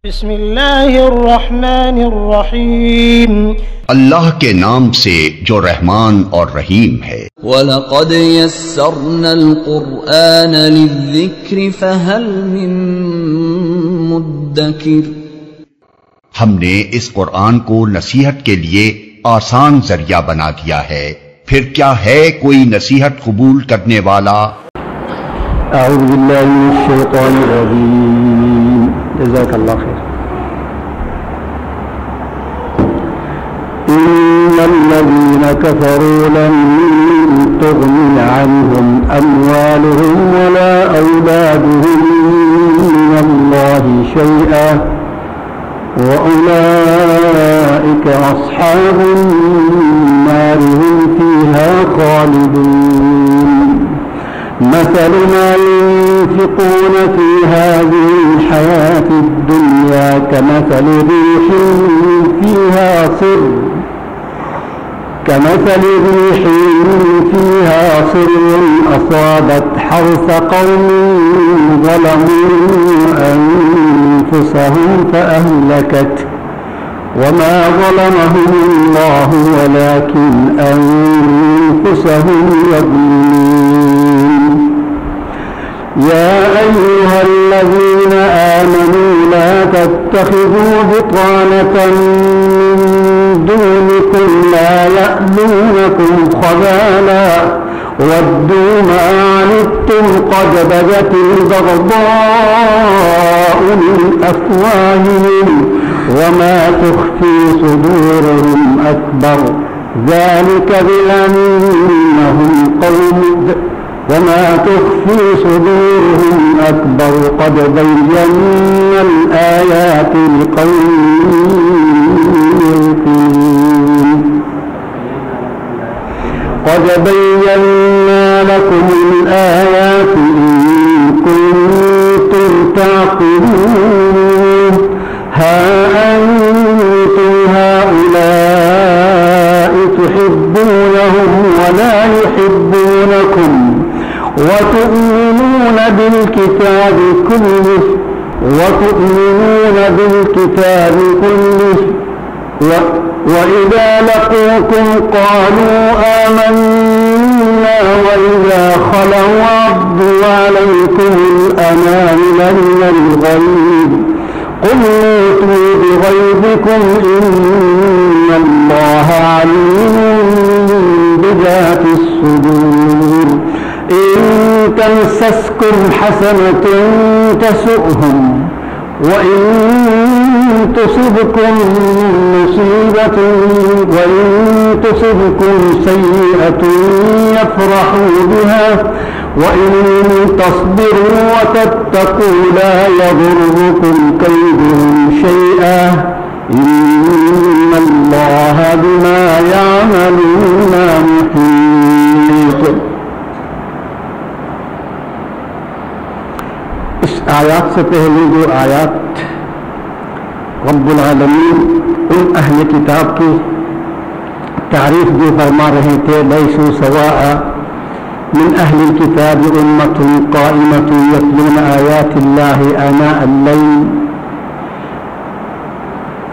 بسم اللہ الرحمن الرحیم، اللہ کے نام سے جو رحمان اور رحیم ہے۔ وَلَقَدْ يَسَّرْنَا الْقُرْآنَ لِلذِّكْرِ فَهَلْ مِن مُدَّكِرٍ، ہم نے اس قرآن کو نصیحت کے لیے آسان ذریعہ بنا دیا ہے، پھر کیا ہے کوئی نصیحت قبول کرنے والا؟ اعوذ باللہ من الشیطان الرجیم، جزاک اللہ خیر۔ ان الذین کفروا لن تغنی عنہم اموالہم ولا اولادہم من اللہ شیئا وأولئك أصحاب النار هم فيها خالدون۔ مثل ما ينفقون في هذه الحياة الدنيا كمثل ريح فيها صر أصابت حرث قوم ظلموا أنفسهم فأهلكت وما ظلمهم الله ولكن أنفسهم يظلمون۔ يا أيها الذين آمنوا لا تتخذوا بطانة من دونكم لا يألونكم خبالا ودوا ما عنتم قد بدت البغضاء من أفواههم وما تخفي صدورهم أكبر ذلك بأنهم قوم وما تخفي صدورهم أكبر قد بينا الآيات لقوم يوقنون۔ قد بينا لكم الآيات إن كنتم تعقلون۔ ها أنتم هؤلاء تحبونهم ولا يحبونكم وتؤمنون بالكتاب كله وإذا لقوكم قالوا آمنا وإذا خلوا عضوا عليكم الأنامل من الغيظ قل موتوا بغيظكم إن الله عليم بذات الصدور۔ إن تمسسكم حسنة تسؤهم وإن تصبكم سيئة يفرحوا بها وإن تصبروا وتتقوا لا يضركم كيدهم شيئا إن الله بما يعملون محيط۔ اس آیات سے پہلے جو آیات رب العالمین ان اہل کتاب کی تعریف جو فرما رہے تھے، لیسوا سواء من اہل الكتاب امة قائمة يتلون آیات اللہ آناء اللیل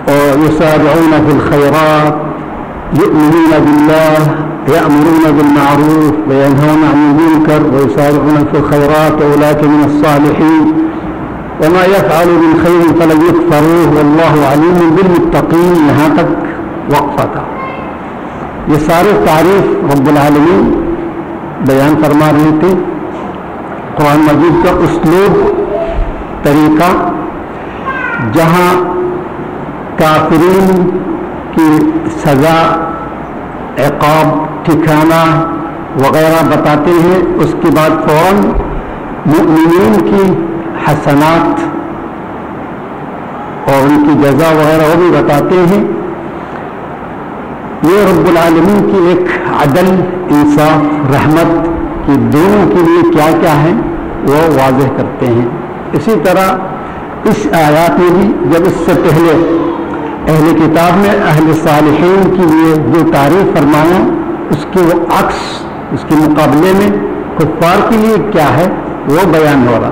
ويسارعون في الخيرات يؤمنون بالله يأمرون بالمعروف وينهون عن المنكر ويسارعون في الخيرات أولئك من الصالحين وما يفعل من خير فلن يكفروه والله عليم بالمتقين۔ یہاں تک وقفہ تھا۔ یہ سارے تعریف رب العالمین بیان فرما رہے تھے۔ قرآن مجید کا اسلوب، طریقہ، جہاں کافرین کی سزا، عقاب، ٹھکانہ وغیرہ بتاتے ہیں، اس کے بعد فوراً مؤمنین کی حسنات اور ان کی جزا وغیرہ وہ بھی بتاتے ہیں۔ یہ رب العالمین کی ایک عدل، انصاف، رحمت کی دونوں کے لیے کیا کیا ہے وہ واضح کرتے ہیں۔ اسی طرح اس آیات میں بھی جب اس سے پہلے اہل کتاب میں اہل صالحین کے لیے جو تعریف فرمایا، اس کے وہ عکس، اس کے مقابلے میں کفار کے لیے کیا ہے وہ بیان ہو رہا۔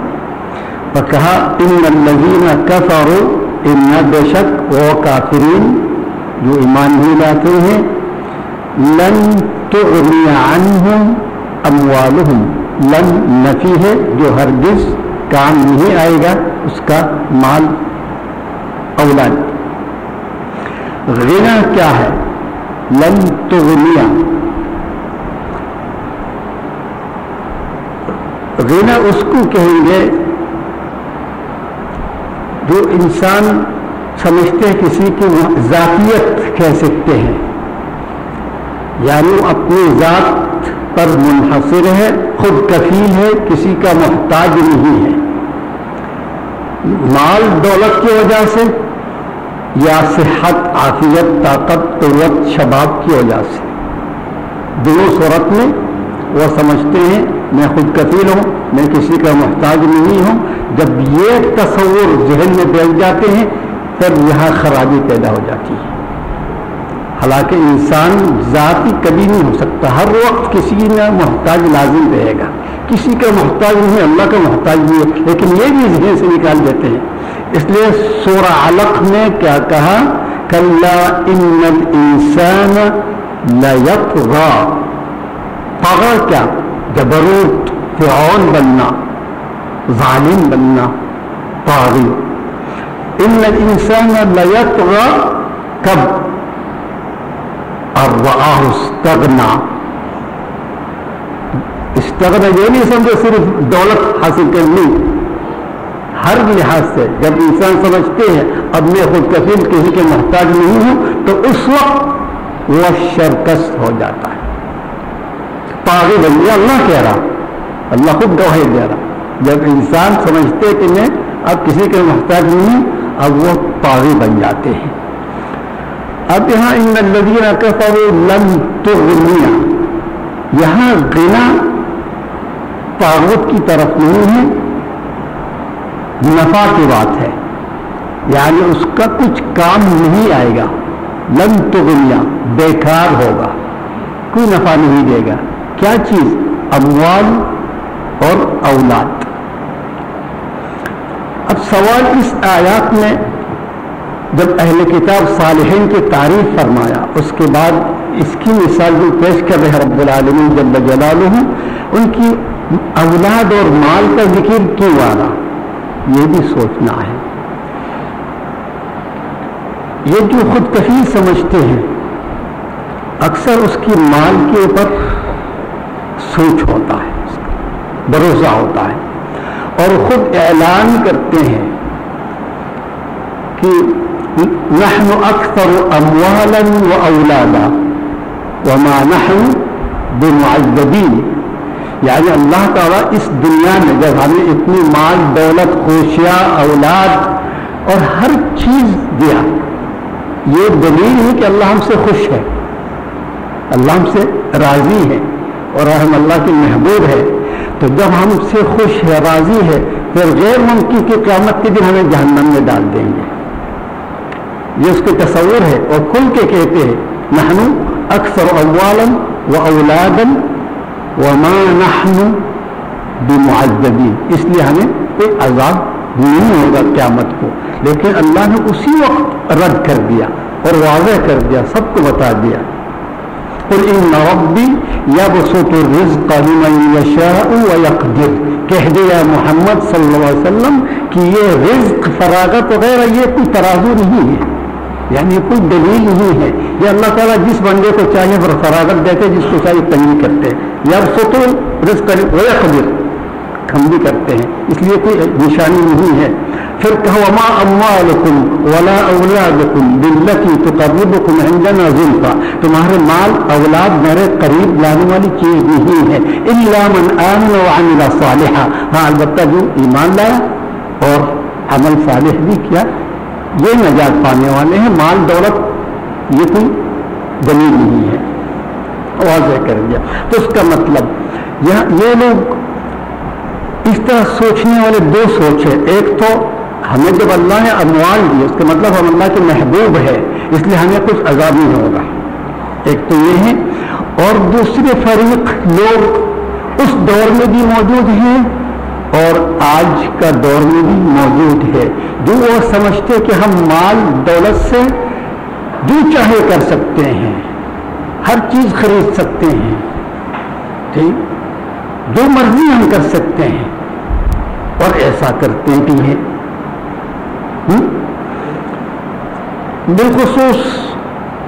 اور کہا ان الذین کفروا ان بے شک وہ کافرین جو ایمان نہیں لاتے ہیں، لن تغنی عنہم اموالہم، لن نفی ہے جو ہرگز کام نہیں آئے گا اس کا مال اولاد. غنا کیا ہے؟ لن تغنیا، غنا اس کو کہیں گے جو انسان سمجھتے ہیں کسی کی ذاتیت کہہ سکتے ہیں، یعنی اپنی ذات پر منحصر ہے، خود کفیل ہے، کسی کا محتاج نہیں ہے، مال دولت کی وجہ سے یا صحت عافیت طاقت قوت شباب کی وجہ سے. دونوں صورت میں وہ سمجھتے ہیں میں خود کفیل ہوں، میں کسی کا محتاج نہیں ہوں. جب یہ تصور ذہن میں بیٹھ جاتے ہیں پھر یہاں خرابی پیدا ہو جاتی ہے. حالانکہ انسان ذاتی کبھی نہیں ہو سکتا، ہر وقت کسی نہ محتاج لازم رہے گا، کسی کا محتاج نہیں، اللہ کا محتاج نہیں ہے، لیکن یہ بھی ذہن سے نکال دیتے ہیں. اس لیے سورہ علق میں کیا کہا؟ کلا ان الانسان لیطغی. طغی کیا؟ جبروت، فرعون بننا، ظالم بننا، طاغی. ان الانسان لیطغی کب؟ اور رآہ استغنا. استغنا یہ نہیں سمجھو صرف دولت حاصل کرنی، ہر لحاظ سے جب انسان سمجھتے ہیں اب میں خود کفیل کسی کے محتاج نہیں ہوں تو اس وقت وہ شرکست ہو جاتا ہے، طاغی بن گیا. اللہ کہہ رہا، اللہ خود گواہی دے رہا، جب انسان سمجھتے کہ میں اب کسی کے محتاج نہیں، اب وہ طاغی بن جاتے ہیں. اب یہاں ان الذین کفروا لن تغنی، یہاں غنا طاغوت کی طرف نہیں ہے، نفع کی بات ہے، یعنی اس کا کچھ کام نہیں آئے گا. لن تغنی بیکار ہوگا، کوئی نفع نہیں دے گا. کیا چیز؟ اموال اور اولاد. اب سوال اس آیات میں جب اہل کتاب صالحین کی تعریف فرمایا، اس کے بعد اس کی مثال جو پیش کر رہے رب العالمین جل جلالہ، ان کی اولاد اور مال کا ذکر کیوں آ رہا، یہ بھی سوچنا ہے. یہ جو خود کفیل سمجھتے ہیں اکثر اس کی مال کے اوپر سوچ ہوتا ہے، بھروسہ ہوتا ہے، اور خود اعلان کرتے ہیں کہ نحن اکثر اموالا و اولادا وما نحن بمعذبین. یعنی اللہ تعالیٰ اس دنیا میں جب ہمیں اتنی مال دولت خوشیاں اولاد اور ہر چیز دیا، یہ دلیل ہے کہ اللہ ہم سے خوش ہے، اللہ ہم سے راضی ہے اور ہم اللہ کے محبوب ہے. تو جب ہم سے خوش ہے راضی ہے پھر غیر ممکن کہ قیامت کے دن ہمیں جہنم میں ڈال دیں گے. یہ اس کے تصور ہے، اور کھل کے کہتے ہیں نحن اکثر اموالا و اولادا وما نحن بمعذبین. اس لیے ہمیں کوئی عذاب نہیں ہوگا قیامت کو. لیکن اللہ نے اسی وقت رد کر دیا اور واضح کر دیا، سب کو بتا دیا. قل ان ربی یبسط الرزق لمن یشاء ویقدر. کہہ دیا محمد صلی اللہ علیہ وسلم کہ یہ رزق فراغت وغیرہ یہ کوئی ترازو نہیں ہے، یعنی کوئی دلیل نہیں ہے. یہ اللہ تعالیٰ جس بندے کو چاہے فراغت دیتے، جس کو چاہیے تنگی کرتے ہیں. یبسط الرزق ویقدر، ہم بھی کرتے ہیں، اس لیے کوئی نشانی نہیں ہے. پھر کہو وما اموالکم ولا اولادکم باللتی تقربکم عندنا زلفا. تمہارے مال اولاد میرے قریب لانے والی چیز نہیں ہے، الا من آمن وعمل صالحا. ہاں البتہ جو ایمان لایا اور عمل صالح بھی کیا، یہ نجات پانے والے ہیں. مال دولت یہ کوئی دلیل نہیں ہے، واضح کر دیا. تو اس کا مطلب یہ لوگ اس طرح سوچنے والے دو سوچ ہے. ایک تو ہمیں جب اللہ نے اموال دی اس کا مطلب ہم اللہ کے محبوب ہے، اس لیے ہمیں کچھ عذاب نہیں ہوگا، ایک تو یہ ہے. اور دوسرے فریق لوگ اس دور میں بھی موجود ہیں اور آج کا دور میں بھی موجود ہے، جو وہ سمجھتے کہ ہم مال دولت سے جو چاہے کر سکتے ہیں، ہر چیز خرید سکتے ہیں، ٹھیک، جو مرضی ہم کر سکتے ہیں، اور ایسا کرتے بھی ہیں۔ بالخصوص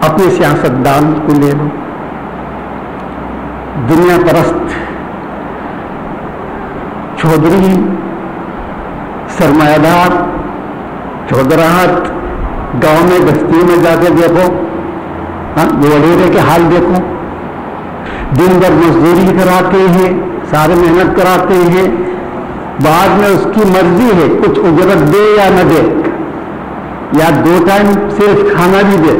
اپنے سیاستدان کو لے لو، دنیا پرست چودھری، سرمایہ دار، چودراہٹ، گاؤں میں بستیوں میں جا کے دیکھو، وڈیرے کے حال دیکھو، دن بھر مزدوری کراتے ہیں، سارے محنت کراتے ہیں، بعد میں اس کی مرضی ہے کچھ اجرت دے یا نہ دے، یا 2 ٹائم صرف کھانا بھی دے،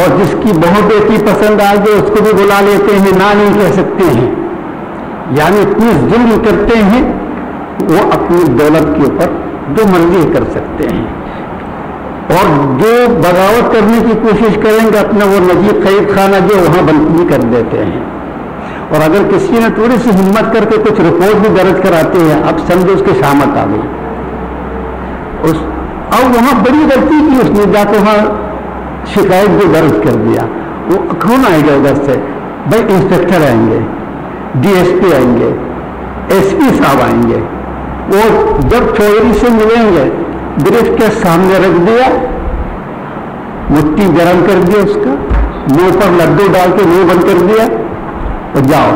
اور جس کی بہو بیٹی پسند آ گئی اس کو بھی بلا لیتے ہیں، نہ نہیں کہہ سکتے ہیں، یعنی اتنی ظلم کرتے ہیں، وہ اپنی دولت کے اوپر جو مرضی کر سکتے ہیں، اور جو بغاوت کرنے کی کوشش کریں گے اپنا وہ نجی قید خانہ جو وہاں بند کر دیتے ہیں، اور اگر کسی نے تھوڑی سی ہمت کر کے کچھ رپورٹ بھی درج کراتے ہیں، اب سمجھو اس کی شامت آ گئی، اب وہاں بڑی غلطی کی اس نے، جا کے وہاں شکایت بھی درج کر دیا، وہ کون آئے گا ادھر سے؟ بھائی انسپیکٹر آئیں گے، ڈی ایس پی آئیں گے، ایس پی صاحب آئیں گے، وہ جب چودھری سے ملیں گے برف کے سامنے رکھ دیا، مٹی گرم کر دیا، اس کا منہ پر لڈو ڈال کے منہ بند کر دیا، اور جاؤ،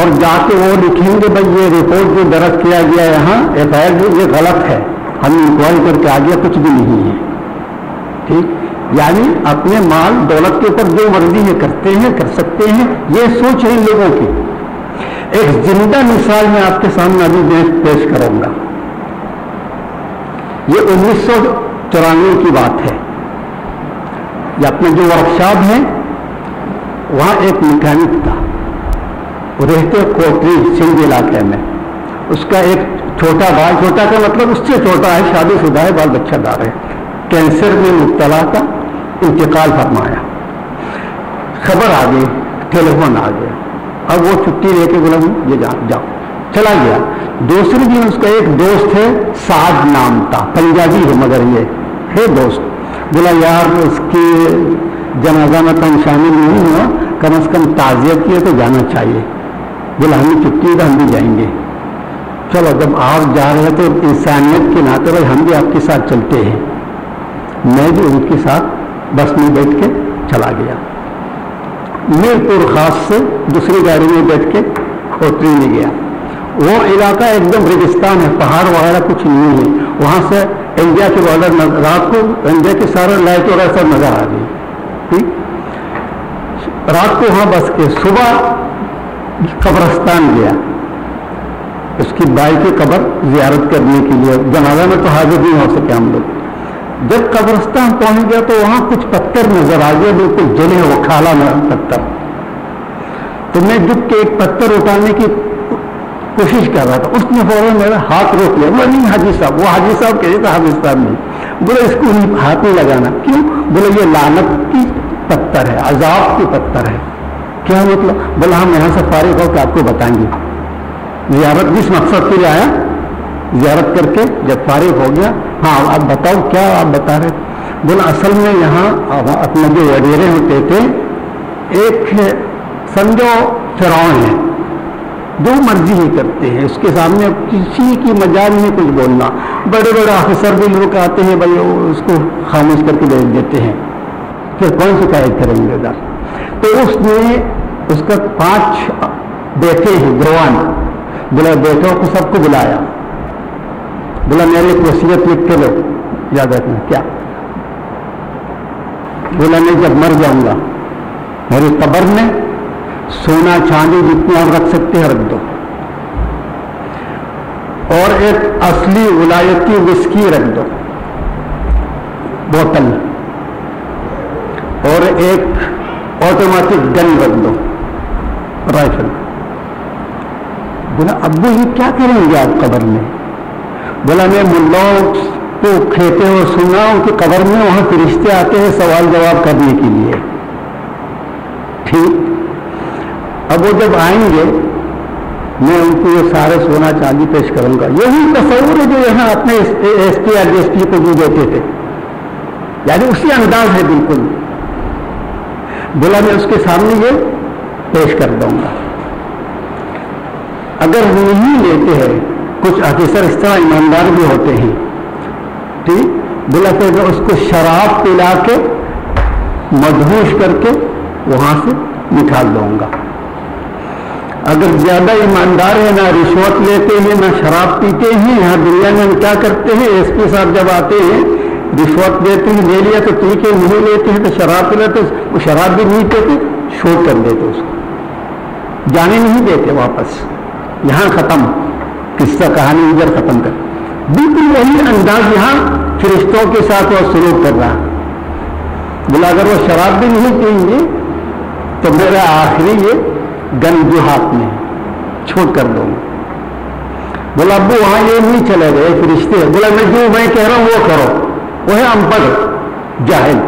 اور جا کے وہ لکھیں گے بھائی یہ رپورٹ جو درج کیا گیا یہاں ایف آئی آر یہ غلط ہے، ہم انکوائری کر کے آ گیا، کچھ بھی نہیں ہے، ٹھیک، یعنی اپنے مال دولت کے اوپر جو مرضی ہے کرتے ہیں، کر سکتے ہیں، یہ سوچ ہے ان لوگوں کی۔ ایک زندہ مثال میں آپ کے سامنے ابھی پیش کروں گا، یہ 1994 کی بات ہے، یہ اپنے جو ورکشاپ ہے وہاں ایک میکینک تھا، وہ رہتے کوٹری سندھ علاقے میں، اس کا ایک چھوٹا بال، چھوٹا کا مطلب اس سے چھوٹا ہے، شادی شدہ ہے، بال بچہ دار ہے، کینسر میں مبتلا تھا، انتقال فرمایا، خبر آ گئی، ٹیلیفون آ گیا، اب وہ چھٹی لے کے بولا یہ جاؤ، چلا گیا۔ دوسرے دن اس کا ایک دوست ہے، سعد نام تھا، پنجابی ہے مگر یہ ہے دوست، بولا یار اس کی جنازہ میں تو ہم شامل نہیں ہوا، کم از کم تعزیت کی تو جانا چاہیے، بولا ہمیں چھٹی ہے ہم بھی جائیں گے، چلو جب آپ جا رہے ہیں تو انسانیت کے ناطے بھائی ہم بھی آپ کے ساتھ چلتے ہیں، میں بھی ان کے ساتھ بس میں بیٹھ کے چلا گیا، میرپور خاص سے دوسری گاڑی میں بیٹھ کے کھوتری میں گیا، وہ علاقہ ایک دم ریگستان ہے، پہاڑ وغیرہ کچھ نہیں ہے، وہاں سے انڈیا کے بارڈر، رات کو انڈیا کے سارے لائٹ وغیرہ سب نظر آ گئی، ٹھیک، رات کو وہاں بس کے، صبح قبرستان گیا، اس کی بائی کی قبر زیارت کرنے کے لیے، جنازہ میں تو حاضر نہیں ہو سکے ہم لوگ، جب قبرستان پہنچ گیا تو وہاں کچھ پتھر نظر آ گیا، بالکل جلے وہ کالا پتھر، تو میں جھک کے ایک پتھر اٹھانے کی کوشش کر رہا تھا، اس نے فوراً میرا ہاتھ روک لیا، بولا نہیں حاجی صاحب، وہ حاجی صاحب کہتے تھے حاجی صاحب نہیں، بولا اس کو ہاتھ نہیں لگانا، کیوں؟ بولا یہ لعنت کی پتھر ہے، عذاب کی پتھر ہے، کیا مطلب؟ بولا ہم یہاں سے فارغ ہو کے آپ کو بتائیں گے، زیارت جس مقصد کے لیے آیا، زیارت کر کے جب فارغ ہو گیا، ہاں آپ بتاؤ کیا آپ بتا رہے؟ بولا اصل میں یہاں اپنے جو وڈیرے ہوتے تھے، ایک سمجھو فرعون ہے، جو مرضی ہی کرتے ہیں، اس کے سامنے کسی کی مجال نہیں کچھ بولنا، بڑے بڑے آفیسر بھی لوگ آتے ہیں بھائی اس کو خاموش کر کے بھیج دیتے ہیں، پھر کون شکایت کریں گے ادھر؟ تو اس نے اس کا 5 بیٹے ہیں جوان، بولا بیٹوں کو سب کو بلایا، بولا میری ایک وصیت لکھ کے لو، یاد رکھنا کیا؟ بولا میں جب مر جاؤں گا میری قبر میں سونا چاندی جتنے آپ رکھ سکتے ہیں رکھ دو، اور ایک اصلی ولایتی وسکی رکھ دو بوتل، اور ایک آٹومیٹک گن رکھ دو، رائفل۔ بولا ابو یہ کیا کریں گے آپ قبر میں؟ بولا میں ملاؤں کو کہتے ہو سنا ان کی قبر میں وہاں فرشتے آتے ہیں سوال جواب کرنے کے لیے، ٹھیک، اب وہ جب آئیں گے میں ان کو یہ سارے سونا چاندی پیش کروں گا. یہی تصور ہے جو یہاں اپنے ایس پی اور ڈی ایس پی کو بھی دیتے تھے, یعنی اسی انداز ہے بالکل. بولا میں اس کے سامنے یہ پیش کر دوں گا. اگر نہیں لیتے ہیں, کچھ آفیسر اس طرح ایماندار بھی ہوتے ہیں, ٹھیک, بولا کہ میں اس کو شراب پلا کے مدہوش کر کے وہاں سے نکال دوں گا. اگر زیادہ ایماندار ہے, نہ رشوت لیتے ہیں نہ شراب پیتے ہیں, یہاں دنیا میں ہم کیا کرتے ہیں, ایس پی صاحب جب آتے ہیں رشوت دیتے ہیں, لے لیا تو ٹھیک ہے, نہیں لیتے ہیں تو شراب پلاتے, وہ شراب بھی نہیں پیتے, شوٹ کر دیتے اس کو, جانے نہیں دیتے واپس, یہاں ختم قصہ کہانی, ادھر ختم کر. بالکل وہی انداز یہاں فرشتوں کے ساتھ وہ سلوک کر رہا. بولا اگر وہ شراب بھی نہیں پئیں گے تو میرا آخری یہ گن جو ہاتھ میں چھوٹ کر دوں گا. بولا ابو وہاں یہ نہیں چلے گئے فرشتے. بولا میں جو میں کہہ رہا ہوں وہ کرو. وہ ہے ان پڑھ جاہل,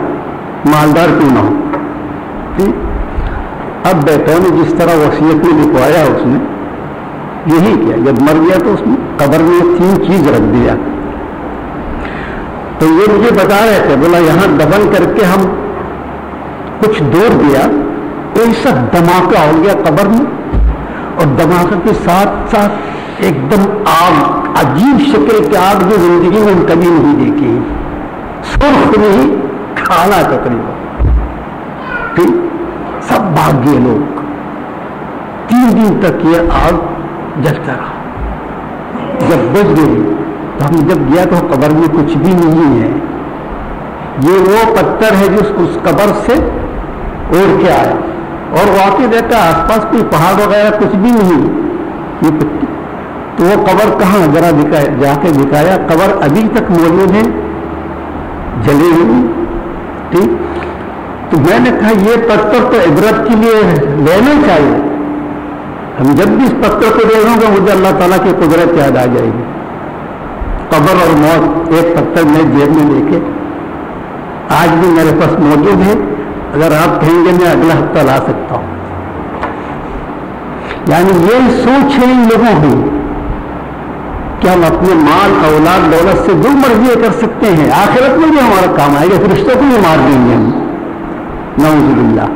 مالدار کیوں نہ ہو. اب بیٹوں نے جس طرح وصیت میں لکھوایا اس نے یہی کیا. جب مر گیا تو اس میں قبر میں 3 چیز رکھ دیا. تو یہ مجھے بتا رہے تھے, بولا یہاں دفن کر کے ہم کچھ دور دیا, کوئی سا دھماکہ ہو گیا قبر میں, اور دھماکہ کے ساتھ ساتھ ایک دم آگ, عجیب شکل کی آگ جو زندگی میں ہم کبھی نہیں دیکھی, سرخ نہیں, کھانا تقریباً, ٹھیک, سب بھاگ گئے لوگ. 3 دن تک یہ آگ جلتا رہا. جب بچ گئی تو ہم جب گیا تو قبر میں کچھ بھی نہیں ہے. یہ وہ پتھر ہے جو اس قبر سے اوڑھ کے آیا, اور واقعی دیکھا آس پاس کوئی پہاڑ وغیرہ کچھ بھی نہیں, یہ پتھر. تو وہ قبر کہاں, ذرا جا کے دکھایا, قبر ابھی تک موجود ہے, جلی ہوئی, ٹھیک. تو میں نے کہا یہ پتھر تو عبرت کے لیے لینا چاہیے. ہم جب بھی اس پتھر کو دیکھوں گا مجھے اللہ تعالیٰ کی قدرت یاد آ جائے گی. قبر اور موت ایک پتھر میں جیب میں لے کے آج بھی میرے پاس موجود ہے. اگر آپ کہیں گے میں اگلا ہفتہ لا سکتا ہوں. یعنی یہ سوچ ہے ان لوگوں کی کہ ہم اپنے مال اولاد دولت سے جو مرضی کر سکتے ہیں, آخرت میں بھی ہمارا کام آئے گا, فرشتوں کو بھی مار دیں گے ہم, نعوذ باللہ.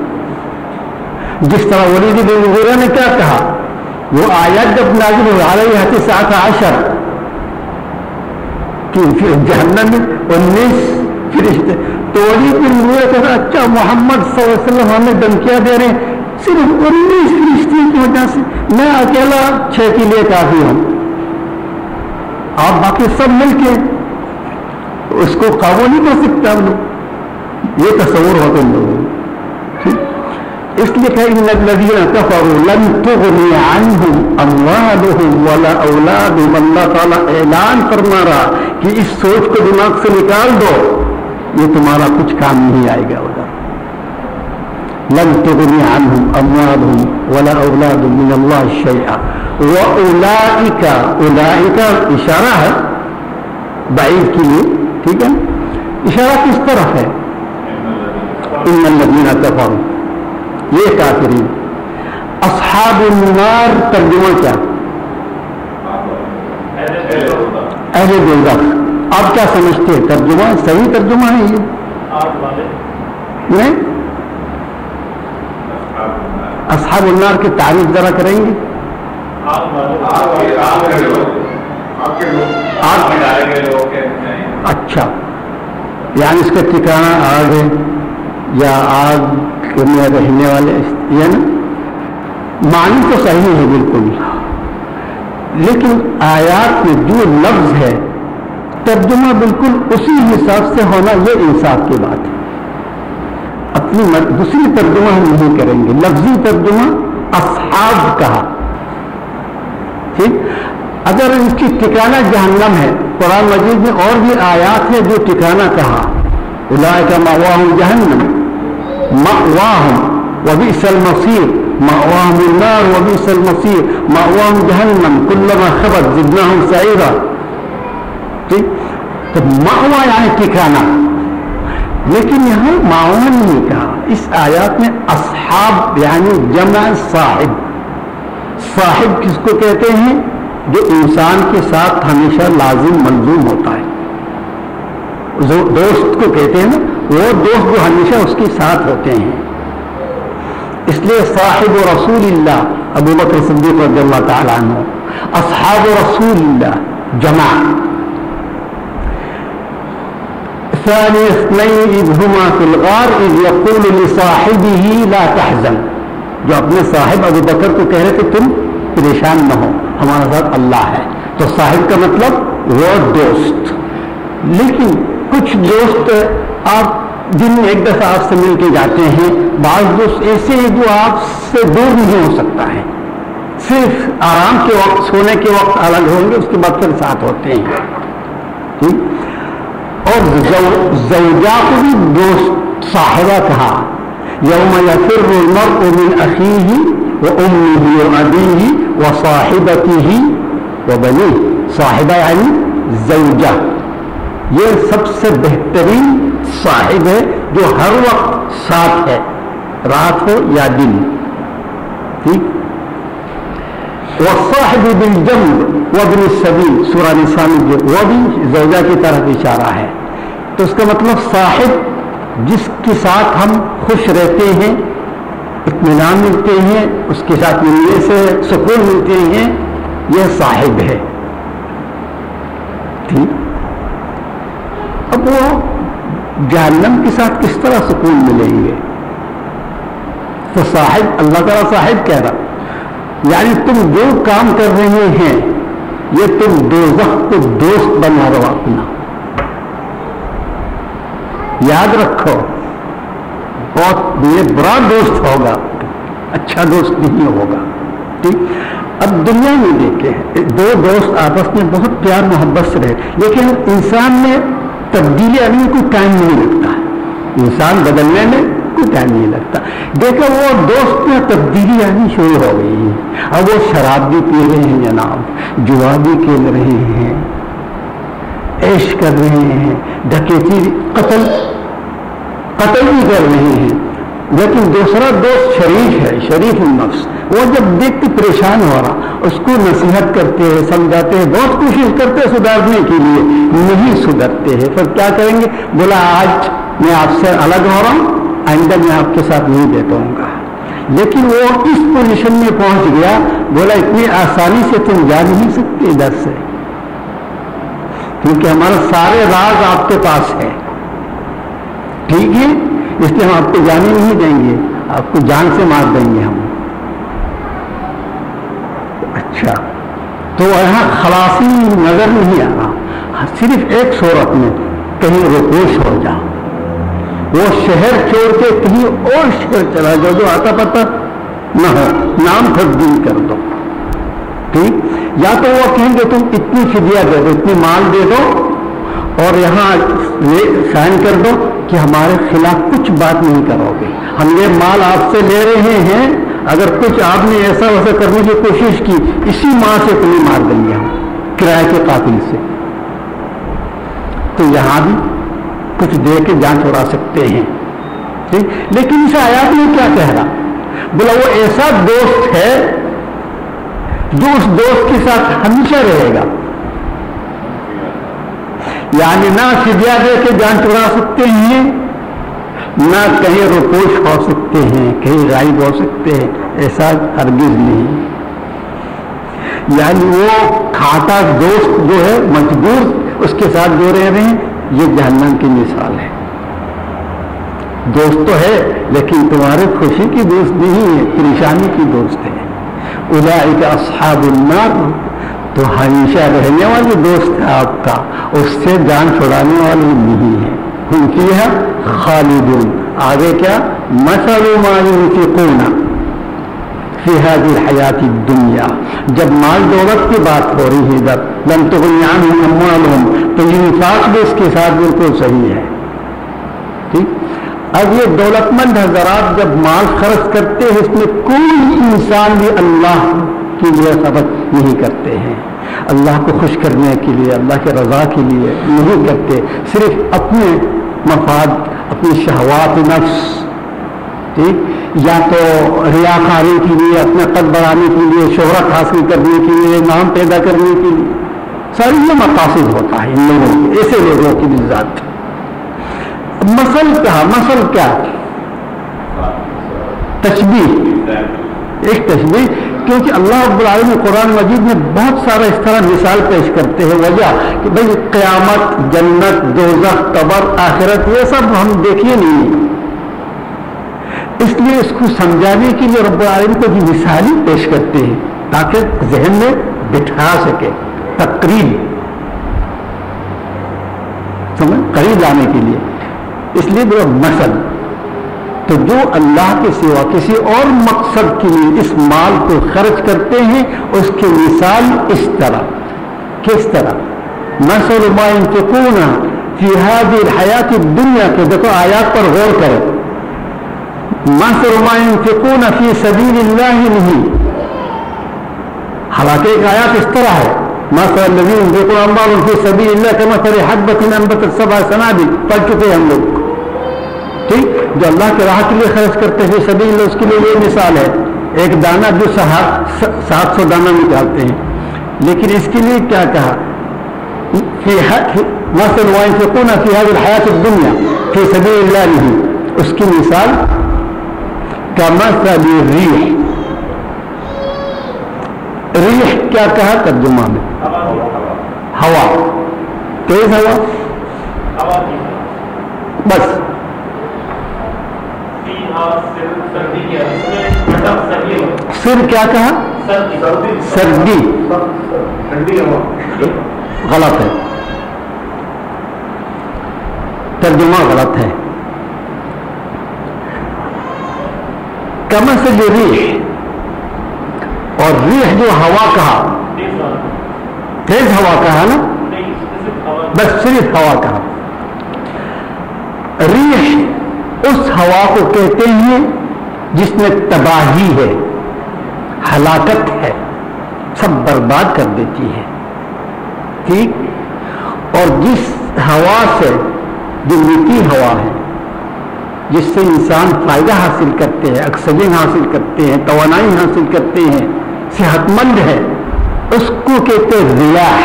جس طرح ولید بن مغیرہ نے کیا کہا, وہ آیات جب نازل ہو علیہ 19 کہ جہنم میں 19 فرشتے, تو ولید بن مغیرہ کہا اچھا محمد صلی اللہ علیہ وسلم ہمیں دھمکیاں دے رہے ہیں, صرف 19 فرشتے کی وجہ سے, میں اکیلا 6 کے لیے کافی ہوں, آپ باقی سب مل کے اس کو قابو نہیں کر سکتے ہم لوگ. یہ تصور ہوتا ان لوگوں. اس لیے کہ ان الذین کفروا لن تغنی عنہم اموالہم ولا اولادہم, اللہ تعالیٰ اعلان فرما رہا کہ اس سوچ کو دماغ سے نکال دو, یہ تمہارا کچھ کام نہیں آئے گا ادھر. لن تغنی عنہم اموالہم ولا اولادہم من اللہ شیئا واولئک, اولئک اشارہ ہے بعید کے لیے, ٹھیک ہے, اشارہ کس طرف ہے, ان الذین کفروا, یہ کافرین. اصحاب النار ترجمہ کیا, اہل دوزخ. آپ کیا سمجھتے ہیں ترجمہ صحیح ترجمہ ہے یہ نہیں؟ اصحاب النار کی تعریف ذرا کریں گے. اچھا, یعنی اس کا ٹھکانہ آگ ہے یا آگ میں رہنے والے, یہ نا معنی تو صحیح ہے بالکل, لیکن آیات میں جو لفظ ہے ترجمہ بالکل اسی حساب سے ہونا یہ انصاف کی بات ہے. اپنی دوسری ترجمہ ہم نہیں کریں گے, لفظی ترجمہ اصحاب کہا, ٹھیک. اگر اس کی ٹھکانہ جہنم ہے, قرآن مجید میں اور بھی آیات ہے جو ٹھکانہ کہا, اولئک مأواہم جہنم مأواہم وبئس المصیر, مأواہم النار وبئس المصیر, مأواہم جہنم کلما خبت زدناہم سعیرا, ٹھیک. تو مأوا یعنی ٹھکانہ, لیکن یہاں مأوا نہیں کہا. اس آیات میں اصحاب یعنی جمع صاحب, صاحب کس کو کہتے ہیں؟ جو انسان کے ساتھ ہمیشہ لازم ملزوم ہوتا ہے. دوست کو کہتے ہیں نا، وہ دوست جو ہمیشہ اس کے ساتھ ہوتے ہیں. اس لیے صاحب رسول اللہ ابو بکر صدیق رضی اللہ تعالیٰ عنہ، اصحاب رسول اللہ جمع. ثاني اثنين إذ هما في الغار إذ يقول لصاحبه لا تحزن، جو اپنے صاحب ابو بکر کو کہہ رہے تھے تم پریشان نہ ہو، ہمارے ساتھ اللہ ہے. تو صاحب کا مطلب وہ دوست. لیکن کچھ دوست آپ دن میں ایک دفعہ آپ سے مل کے جاتے ہیں، بعض دوست ایسے ہیں جو آپ سے دور نہیں ہو سکتا ہے، صرف آرام کے وقت سونے کے وقت الگ ہوں گے، اس کے بعد پھر ساتھ ہوتے ہیں. ٹھیک. اور زوجہ کو بھی دوست صاحبہ کہا. یوم یفر المرء من اخیہ وامہ وابیہ وصاحبتہ وبنیہ. صاحبہ یعنی زوجہ، یہ سب سے بہترین صاحب ہے جو ہر وقت ساتھ ہے، رات ہو یا دن. ٹھیک. والصاحب بالجنب وابن السبیل، سورہ نساء میں وہ بھی زوجہ کی طرف اشارہ ہے. تو اس کا مطلب صاحب جس کے ساتھ ہم خوش رہتے ہیں، اطمینان ملتے ہیں، اس کے ساتھ ملنے سے سکون ملتے ہیں، یہ صاحب ہے. ٹھیک. اب وہ جہنم کے ساتھ کس طرح سکون ملیں گے؟ تو صاحب اللہ تعالیٰ صاحب کہہ رہا، یعنی تم جو کام کر رہے ہیں یہ تم دوزخ کو دوست بنا رہو اپنا. یاد رکھو بہت یہ برا دوست ہوگا، اچھا دوست نہیں ہوگا. ٹھیک. اب دنیا میں دیکھیں دو دوست آپس میں بہت پیار محبت سے رہے، لیکن انسان میں تبدیلی آنے میں کوئی ٹائم نہیں لگتا، انسان بدلنے میں کوئی ٹائم نہیں لگتا. دیکھو وہ دوست میں تبدیلی آنی شروع ہو گئی ہے. اب وہ شراب بھی پی رہے ہیں جناب، جوا بھی کھیل رہے ہیں، عیش کر رہے ہیں، ڈکیتی قتل بھی کر رہے ہیں. لیکن دوسرا دوست شریف ہے، شریف النفس. وہ جب دیکھتے پریشان ہو رہا اس کو نصیحت کرتے ہیں، سمجھاتے ہیں، بہت کوشش کرتے ہیں سدھارنے کے لیے، نہیں سدھرتے ہیں. پھر کیا کریں گے؟ بولا آج میں آپ سے الگ ہو رہا ہوں، آئندہ میں آپ کے ساتھ نہیں بیٹھوں گا. لیکن وہ اس پوزیشن میں پہنچ گیا، بولا اتنی آسانی سے تم جا نہیں سکتے ادھر سے، کیونکہ ہمارا سارے راز آپ کے پاس ہے. ٹھیک ہے، اس لیے ہم آپ کو جانے نہیں دیں گے، آپ کو جان سے مار دیں گے ہم. اچھا، تو یہاں خلاصی نظر نہیں آ رہا. صرف ایک صورت میں کہیں رکوش ہو جا، وہ شہر چھوڑ کے کہیں اور شہر چلا جاؤ جو آتا پتا نہ ہو، نام تبدیل کر دو. ٹھیک. یا تو وہ کہیں گے تم اتنی فدیہ دے دو، اتنی مال دے دو اور یہاں سائن کر دو کہ ہمارے خلاف کچھ بات نہیں کرو گے، ہم یہ مال آپ سے لے رہے ہیں، اگر کچھ آپ نے ایسا ویسا کرنے کی کوشش کی اسی ماں سے تمہیں مار دیں گے ہم، کرائے کے قاتل سے. تو یہاں بھی کچھ دے کے جان چھڑا سکتے ہیں. ٹھیک. لیکن اس آیات میں کیا کہہ رہا؟ بولا وہ ایسا دوست ہے جو اس دوست کے ساتھ ہمیشہ رہے گا، یعنی نہ فدیہ دے کے جان چھڑا سکتے ہیں، نہ کہیں رکوش ہو سکتے ہیں، کہیں غائب ہو سکتے ہیں، ایسا ہرگز نہیں. یعنی وہ کھاتا دوست جو ہے مجبور اس کے ساتھ جو رہ رہے ہیں، یہ جہنم کی مثال ہے. دوست تو ہے لیکن تمہارے خوشی کی دوست نہیں ہے، پریشانی کی دوست ہے. اولئک اصحاب النار، تو ہمیشہ رہنے والے دوست ہے آپ کا، اس سے جان چھڑانے والے نہیں ہے. ہم فیہا خالدون. آگے کیا؟ مثل ما ينفقون فی هذه الحیات الدنیا. جب مال دولت کی بات ہو رہی ہے ادھر، لن تغنی عنہم اموالہم، تو انفاق بھی اس کے ساتھ بالکل صحیح ہے. ٹھیک. اب یہ دولت مند حضرات جب مال خرچ کرتے ہیں، اس میں کوئی انسان بھی اللہ کے لیے خرچ نہیں کرتے ہیں، اللہ کو خوش کرنے کے لیے، اللہ کے رضا کے لیے نہیں کرتے، صرف اپنے مفاد، اپنی شہوات نفس. ٹھیک. یا تو ریاکاری کے لیے، اپنا قد بڑھانے کے لیے، شہرت حاصل کرنے کے لیے، نام پیدا کرنے کے لیے، ساری یہ مقاصد ہوتا ہے ان لوگوں کے، ایسے لوگوں کی بھی ذات۔ مثل کیا؟ تشبیہ، ایک تشبیہ، کیونکہ اللہ رب العالمین قرآن مجید میں بہت سارا اس طرح مثال پیش کرتے ہیں۔ وجہ کہ بھئی قیامت، جنت، دوزخ، قبر، آخرت، یہ سب ہم دیکھیے نہیں، اس لیے اس کو سمجھانے کے لیے رب العالمین کو یہ مثالی پیش کرتے ہیں تاکہ ذہن میں بٹھا سکے، تقریب سمجھ قریب لانے کے لیے، اس لیے وہ مثل۔ تو جو اللہ کے سوا کسی اور مقصد کے لیے اس مال کو خرچ کرتے ہیں، اس کی مثال اس طرح، کس طرح؟ مثل ما ينفقون فی هذه الحیات الدنیا کے، دیکھو آیات پر غور کریں، مثل ما ينفقون فی سبیل اللہ نہیں، حالانکہ ایک آیات اس طرح ہے، مثل الذین ينفقون اموالهم فی سبیل اللہ کمثل حبۃ انبتت سبع سنابل، پڑھ چکے ہم لوگ، ٹھیک؟ جو اللہ کے راہ کے لیے خرچ کرتے ہیں سبیل اللہ، اس کے لیے یہ مثال ہے، ایک دانہ جو 700 دانہ نکالتے ہیں، لیکن اس کے لیے کیا کہا؟ مثل ما ينفقون فی هذه الحیات الدنیا فی سبیل اللہ نہیں، اس کی مثال کمثل الریح، ریح کیا کہا ترجمہ میں؟ ہوا، تیز ہوا، بس سر کیا کہا؟ سردی، غلط ہے، ترجمہ غلط ہے، کمثل ریح، اور ریح جو ہوا کہا، تیز ہوا کہا نا، بس صرف ہوا کہا۔ ریح اس ہوا کو کہتے ہیں جس میں تباہی ہے، ہلاکت ہے، سب برباد کر دیتی ہے، ٹھیک؟ اور جس ہوا سے، جو میٹھی ہوا ہے، جس سے انسان فائدہ حاصل کرتے ہیں، آکسیجن حاصل کرتے ہیں، توانائی حاصل کرتے ہیں، صحت مند ہے، اس کو کہتے ہیں ریاح۔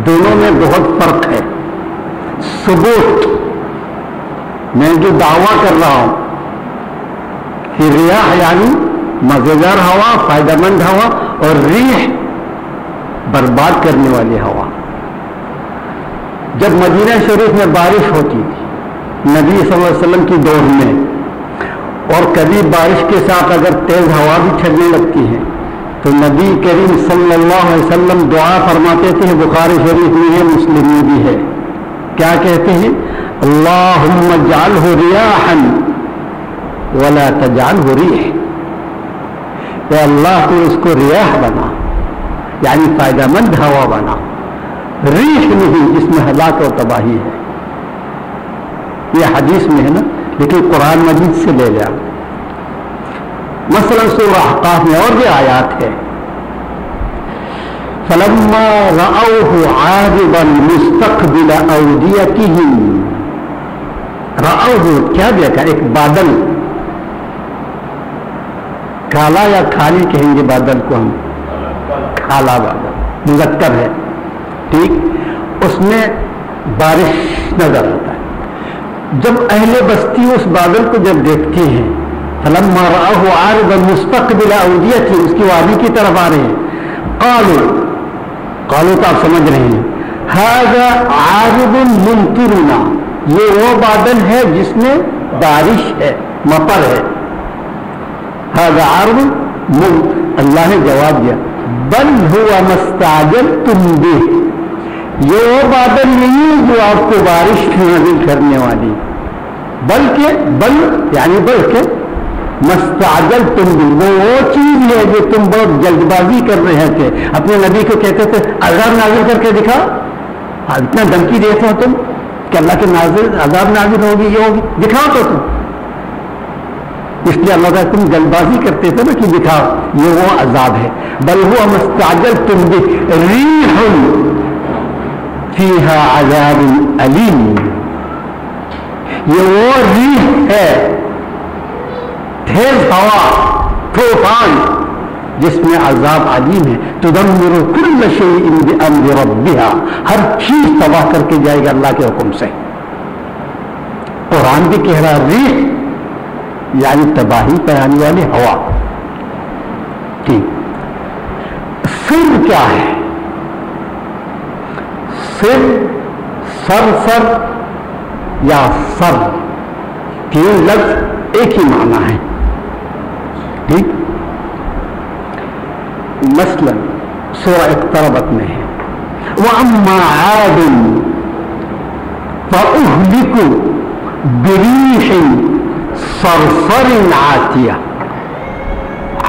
دونوں میں بہت فرق ہے۔ ثبوت، میں جو دعویٰ کر رہا ہوں کہ ریاح یعنی مزیدار ہوا، فائدہ مند ہوا، اور ریح برباد کرنے والی ہوا۔ جب مدینہ شریف میں بارش ہوتی تھی نبی صلی اللہ علیہ وسلم کی دور میں، اور کبھی بارش کے ساتھ اگر تیز ہوا بھی چلنے لگتی ہے تو نبی کریم صلی اللہ علیہ وسلم دعا فرماتے تھے، بخاری شریف میں ہے، مسلم میں بھی ہے، کیا کہتے ہیں؟ اللہم اجعلہ ریاحا ولا تجعلہ ریح، اے اللہ تو اس کو ریاح بنا، یعنی فائدہ مند ہوا بنا، ریح نہیں جس میں ہلاک اور تباہی ہے۔ یہ حدیث میں ہے نا، لیکن قرآن مجید سے لے لیا۔ مثلا سورہ احقاف میں اور بھی آیات ہے، فلما رأوه عارضا مستقبل أوديتهم، رأوه کیا دیکھا؟ ایک بادل، کالا یا کھالی کہیں گے بادل کو ہم، کالا بادل مذکر ہے، ٹھیک؟ اس میں بارش نظر آتا ہے۔ جب اہل بستی اس بادل کو جب دیکھتے ہیں، فلما رأوه عارضا مستقبل أوديتهم، اس کی وادی کی طرف آ رہے ہیں، قالوا تو آپ سمجھ رہے ہیں، هذا عارض ممطرنا، یہ وہ بادل ہے جس میں بارش ہے، مطر ہے، هذا عارض اللہ نے جواب دیا، بل هو ما استعجلتم به، یہ وہ بادل نہیں جو آپ کو بارش نازل کرنے والی، بلکہ بلکہ مستعجلتم به، وہ چیز ہے جو تم بہت جلد بازی کر رہے تھے، اپنے نبی کو کہتے تھے عذاب نازل کر کے دکھا، اتنا دھمکی دیتے ہو تم کہ اللہ کے عذاب نازل ہوگی، یہ ہوگی، دکھاؤ تو تم، اس لیے اللہ تعالیٰ تم جلد بازی کرتے تھے نا کہ دکھاؤ، یہ وہ عذاب ہے، بل هو مستعجلتم به ریح فیہا عذاب علیم، یہ وہ ریح ہے تیز ہوا، طوفان جس میں عذاب علیم ہے. تدمر کل شیء بامر ربها، ہر چیز تباہ کر کے جائے گا اللہ کے حکم سے. قرآن بھی کہہ رہا ریح یعنی تباہی پہنانے والی ہوا. ٹھیک. سر کیا ہے؟ سر سر یا سر، تین لفظ ایک ہی معنی ہے. ٹھیک. مثلا سورہ اقتربت میں ہے وَأَمَّا عَادٌ فَأُهْلِكُوا بِرِيحٍ صَرْصَرٍ عَاتِيَةٍ.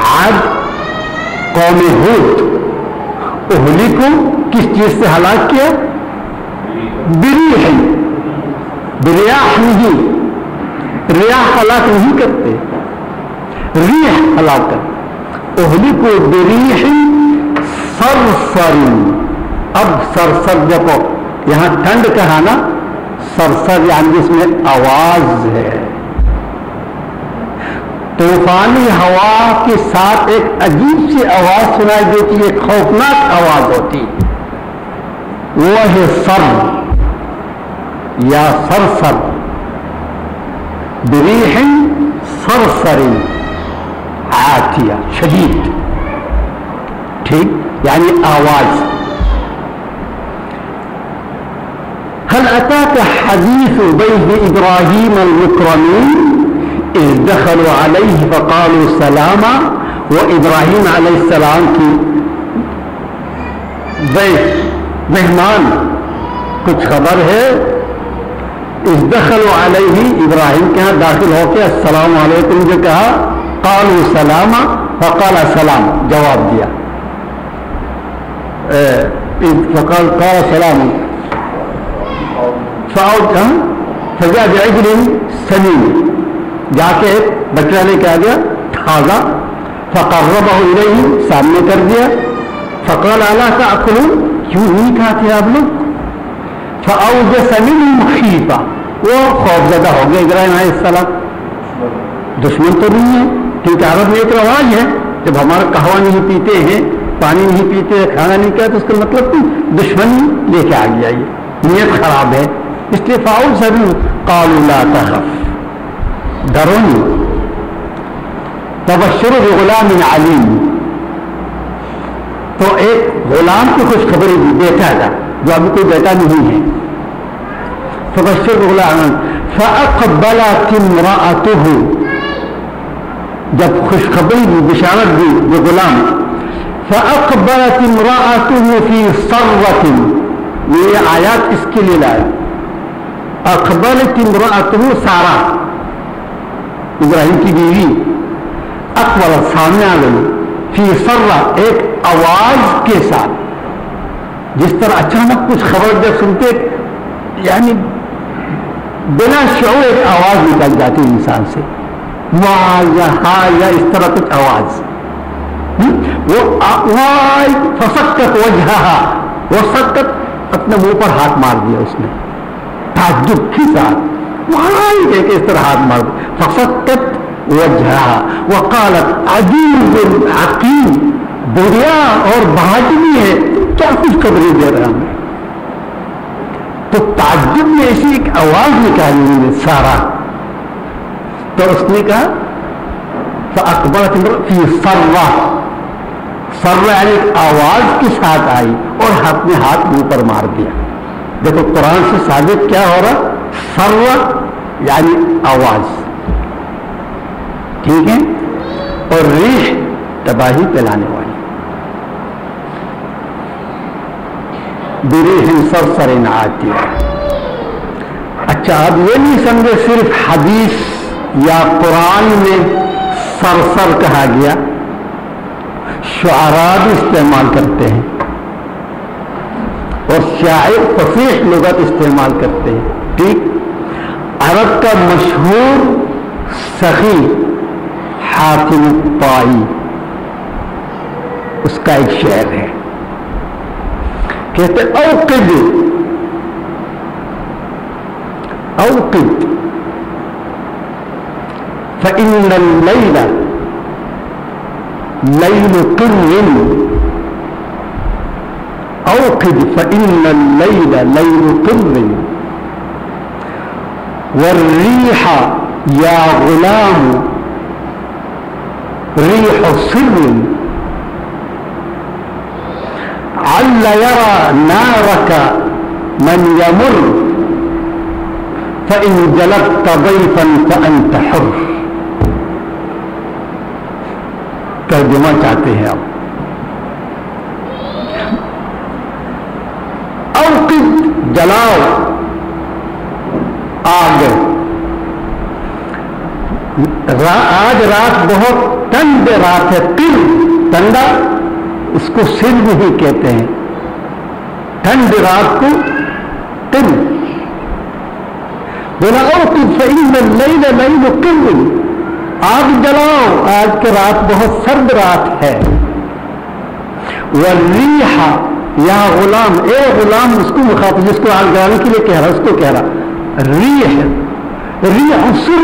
عاد قوم ہود، اہلکو کس چیز سے ہلاک کیا؟ بریح. بریاح نہیں، ریاح ہلاک نہیں کرتے، ریح ہلاک کرتے. اہلکو بریح صرصر. اب صرصر دیکھو یہاں ٹھنڈ کہا نا، صرصر یعنی جس میں آواز ہے. طوفانی ہوا کے ساتھ ایک عجیب سی آواز سنائی دیتی ہے، خوفناک آواز ہوتی، وہ ہے سر یا صرصر. بریح صرصر عاتیہ، شدید. ٹھیک. یعنی آواز. هل أتاك حديث ضيف إبراهيم المكرمين إذ دخلوا عليه فقالوا سلاما. وإبراہیم علیہ السلام کی ضیف مہمان کچھ خبر ہے. اذ دخلوا علیہ، ابراہیم کے ہاں داخل ہو کے السلام علیکم جو کہا، قالوا سلاما فقال سلام، جواب دیا. فقال قال سلام فجاء بعجل سمين، جا کے ایک بچہ لے کے آ گیا تازہ. فقربه الیہ، سامنے کر دیا. فقال الا تاکلون، کیوں نہیں کھاتے آپ لوگ؟ فاوجس منهم خیفہ، وہ خوفزدہ ہو گئے ابراہیم علیہ السلام. دشمن تو نہیں ہے، کیونکہ عرب میں ایک رواج ہے جب ہمارا قہوہ نہیں پیتے ہیں، پانی نہیں پیتے، کھانا نہیں کھاتے، اس کا مطلب دشمنی لے کے آ گیا، یہ نیت خراب ہے. اس لیے فاؤل سبھی قالوا لا تخف، ڈرو نہیں. تبشر بغلام علیم، تو ایک غلام کی خوشخبری دی، بیٹا تھا جو ابھی کوئی بیٹا نہیں ہے. تبشر بغلام، فاقبلت امرأته، جب خوشخبری دی، بشارت دی جو غلام. فاقبلت امرأته في صرة، یہ آیات اس کے لیے لائے. اقبلت امرأته سارا، ابراہیم کی بیوی، اقبلت سامنے آ گئی، فی صرہ ایک آواز کے ساتھ. جس طرح اچانک کچھ خبر جب سنتے یعنی بلا شعور ایک آواز نکل جاتی انسان سے، واہ یا ہا یا اس طرح کچھ آواز. وہ آواز فسکت وجہہا، وہ سکت اپنے منہ پر ہاتھ مار دیا اس نے تعجب کے ساتھ، وہاں اس طرح ہاتھ مار دیا. فسکت وجہہا وقالت عجیب عقیم، بڑھیا اور بہادری ہے، کیا کچھ خبریں دے رہا ہوں. تو تعجب میں ایسی ایک آواز نکالی نے سارا، تو اس نے کہا فاقبلت فی صرہ، صرہ یعنی ایک آواز کے ساتھ آئی اور ہاتھ میں ہاتھ منہ پر مار دیا. دیکھو قرآن سے ثابت کیا ہو رہا، صرہ یعنی آواز. ٹھیک ہے. اور ریح تباہی پھیلانے والی. بریح صرصر عاتیہ. اچھا اب یہ نہیں سمجھے صرف حدیث یا قرآن میں صرصر کہا گیا، شعراء بھی استعمال کرتے ہیں اور شاعر فصیح لغت استعمال کرتے ہیں. ٹھیک. عرب کا مشہور سخی حاتم الطائی، اس کا ایک شعر ہے، کہتے اوقد اوقد فإن الليل ليل قر أوقد فإن الليل ليل قر والريح يا غلام ريح سر عل يرى نارك من يمر فإن جلبت ضيفا فأنت حر. ترجمہ چاہتے ہیں آپ. اوقد جلاؤ آگ. آج رات بہت ٹھنڈ رات ہے. تل ٹھنڈا اس کو سر بھی کہتے ہیں. ٹھنڈ رات کو تل. بولا اوقد فإن الليل ليل قر. آگ جلاؤ آج کی رات بہت سرد رات ہے. والریح یا غلام اے غلام اس کو مخاطب جس کو آگ جلانے کے لیے کہہ رہا اس کو کہہ رہا ریح سر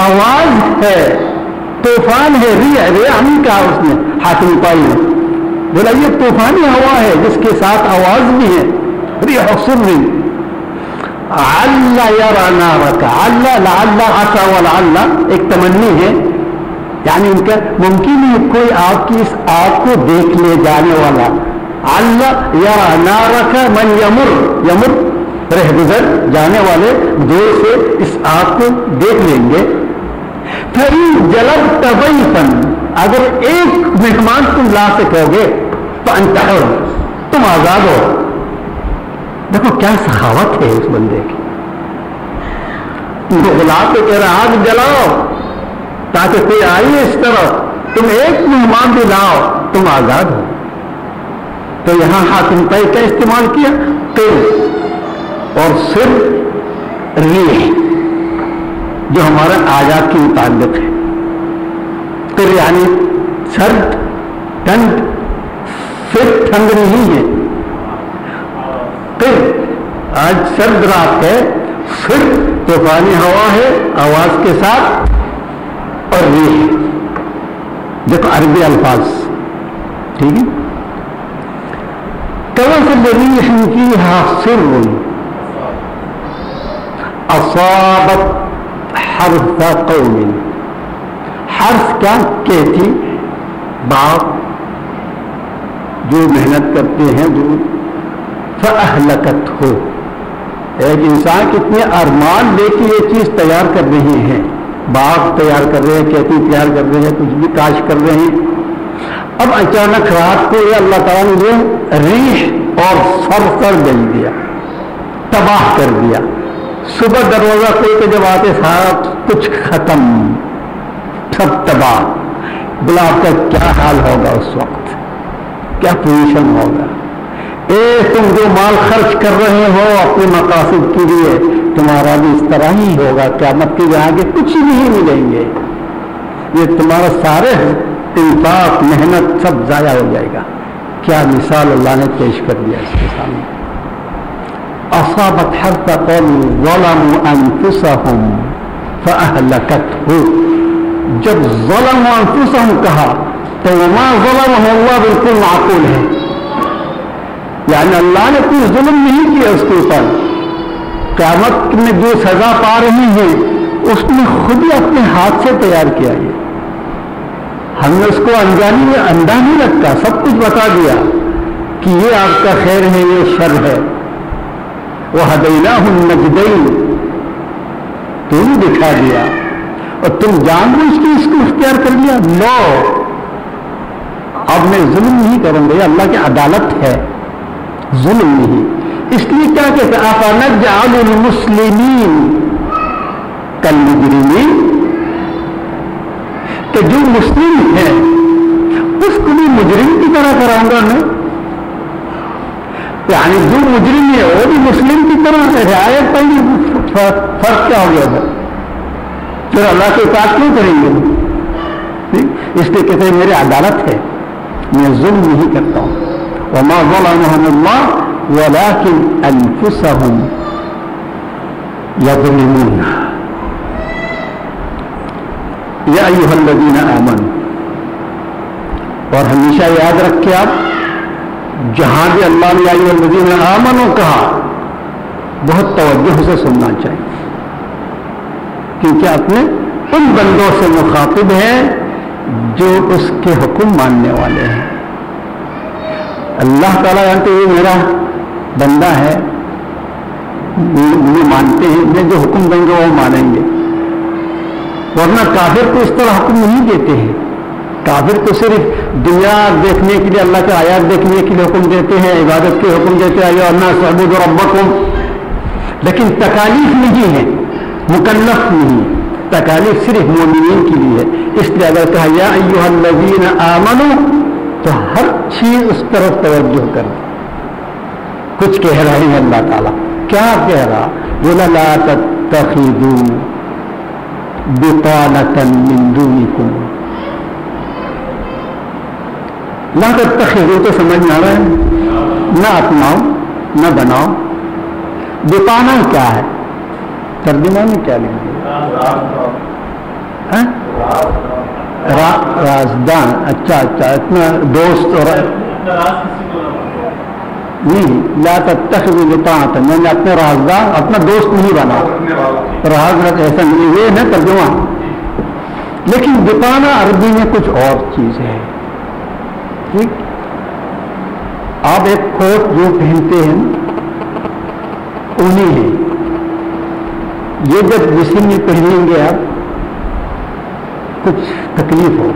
آواز ہے طوفان ہے. ریح ہم کہا اس نے حاتم پائی نے بولا یہ طوفانی ہوا ہے جس کے ساتھ آواز بھی ہے. ریح سر عل یرا نارک. عل لعل عسى ولعل ایک تمنی ہے یعنی ان کا ممکن ہے کوئی آپ کی اس آگ کو دیکھ لے جانے والا. عل یرا نارک من یمر. یمر رہ گزر جانے والے دور سے اس آگ کو دیکھ لیں گے. فإن جلبت ضيفا اگر ایک مہمان تم لا سکو گے فأنت حر تم آزاد ہو. دیکھو کیا سخاوت ہے اس بندے کی. غلام تو کہہ رہا آگ جلاؤ تاکہ کوئی آئیے اس طرف تم ایک مہمان بھی لاؤ تم آزاد ہو. تو یہاں حاتم طائی کا استعمال کیا قر اور سر ریح جو ہمارے آزاد کے متعلق ہے. قر یعنی سرد ٹھنڈ. سر ٹھنڈ نہیں ہے. آج سرد رات ہے. سر طوفانی ہوا ہے آواز کے ساتھ اور ریح. دیکھو عربی الفاظ ٹھیک ہے. كمثل ريح فيها سر أصابت حرث قوم. حرث کیا کہتی باپ جو محنت کرتے ہیں جو فأهلكته. ایک انسان کتنے ارمان لے کے یہ چیز تیار کر رہے ہیں. باغ تیار کر رہے ہیں کھیتی تیار کر رہے ہیں کچھ بھی کاش کر رہے ہیں. اب اچانک رات کو یہ اللہ تعالیٰ نے جو ریح اور سر بھیج دیا تباہ کر دیا. صبح دروازہ کھول کے جب آتے ساتھ کچھ ختم سب تباہ. بلا آپ کا کیا حال ہوگا اس وقت کیا پوزیشن ہوگا. تم جو مال خرچ کر رہے ہو اپنے مقاصد کے لیے تمہارا بھی اس طرح ہی ہوگا. قیامت کے جہاں کے کچھ نہیں ملیں گے. یہ تمہارا سارے انفاق محنت سب ضائع ہو جائے گا. کیا مثال اللہ نے پیش کر دیا اس کے سامنے. اصابت حرث قوم ظلموا انفسهم فاهلكته. جب ظلموا انفسهم کہا تو وما ظلمه اللہ بالکل معقول ہے. یعنی اللہ نے کوئی ظلم نہیں کیا اس کے اوپر. قیامت میں جو سزا پا رہی ہیں اس نے خود ہی اپنے ہاتھ سے تیار کیا. یہ ہم نے اس کو انجانی میں اندھا نہیں رکھا. سب کچھ بتا دیا کہ یہ آپ کا خیر ہے یہ شر ہے. وَهَدَيْنَاهُ النَّجْدَيْنِ تم دکھا دیا اور تم جان بوجھ کے اس کو اختیار کر لیا. لو اب میں ظلم نہیں کروں گا. یہ اللہ کی عدالت ہے ظلم نہیں. اس لیے کیا کہتے ہیں أَفَنَجْعَلُ الْمُسْلِمِينَ كَالْمُجْرِمِينَ کہ جو مسلم ہے اس کو بھی مجرم کی طرح کراؤں گا میں. یعنی جو مجرم ہے وہ بھی مسلم کی طرح رعایت پہ فرق کیا ہو گیا تھا. پھر اللہ کے اطاعت کیوں کریں گے. اس لیے کہتے ہیں میری عدالت ہے میں ظلم نہیں کرتا ہوں. وما ظلمهم الله ولكن انفسهم يظلمون. یا ایھا الذین آمنوا، اور ہمیشہ یاد رکھیں آپ جہاں بھی اللہ نے یا ایھا الذین آمنوا کہا بہت توجہ سے سننا چاہیے، کیونکہ اپنے ان بندوں سے مخاطب ہے جو اس کے حکم ماننے والے ہیں۔ اللہ تعالیٰ جانتے یہ میرا بندہ ہے، مجھے مانتے ہیں، میں جو حکم دیں گے وہ مانیں گے، ورنہ کافر کو اس طرح حکم نہیں دیتے ہیں۔ کافر تو صرف دنیا دیکھنے کے لیے، اللہ کے آیات دیکھنے کے لیے حکم دیتے ہیں، عبادت کے حکم دیتے ہیں، یا الناس اعبدوا ربکم، لیکن تکالیف نہیں ہے، مکلف نہیں، تکالیف صرف مومنین کے لیے ہے۔ اس لیے اگر کہا یا ایھا الذین آمنوا تو ہر چیز اس طرف توجہ کر، کچھ کہہ رہے ہیں اللہ تعالیٰ، کیا کہہ رہا؟ بولا لا تتخذوا بطانة من دونکم، لا تتخذوا تو سمجھ میں آ رہا ہے، نہ اپناؤ نہ بناؤ۔ بطانہ کیا ہے؟ ترجمہ میں کیا لیں گے؟ رازدان، اچھا اتنا دوست اور نہیں، لا تتخذوا بطانة، میں نے اپنے رازدار اپنا دوست نہیں بنا، راز ایسا نہیں، یہ ہے ترجمہ۔ لیکن بطانہ عربی میں کچھ اور چیز ہے، ٹھیک؟ آپ ایک کوٹ جو پہنتے ہیں اونی ہے، یہ جب جسم میں پہنیں گے آپ کچھ تکلیف ہو،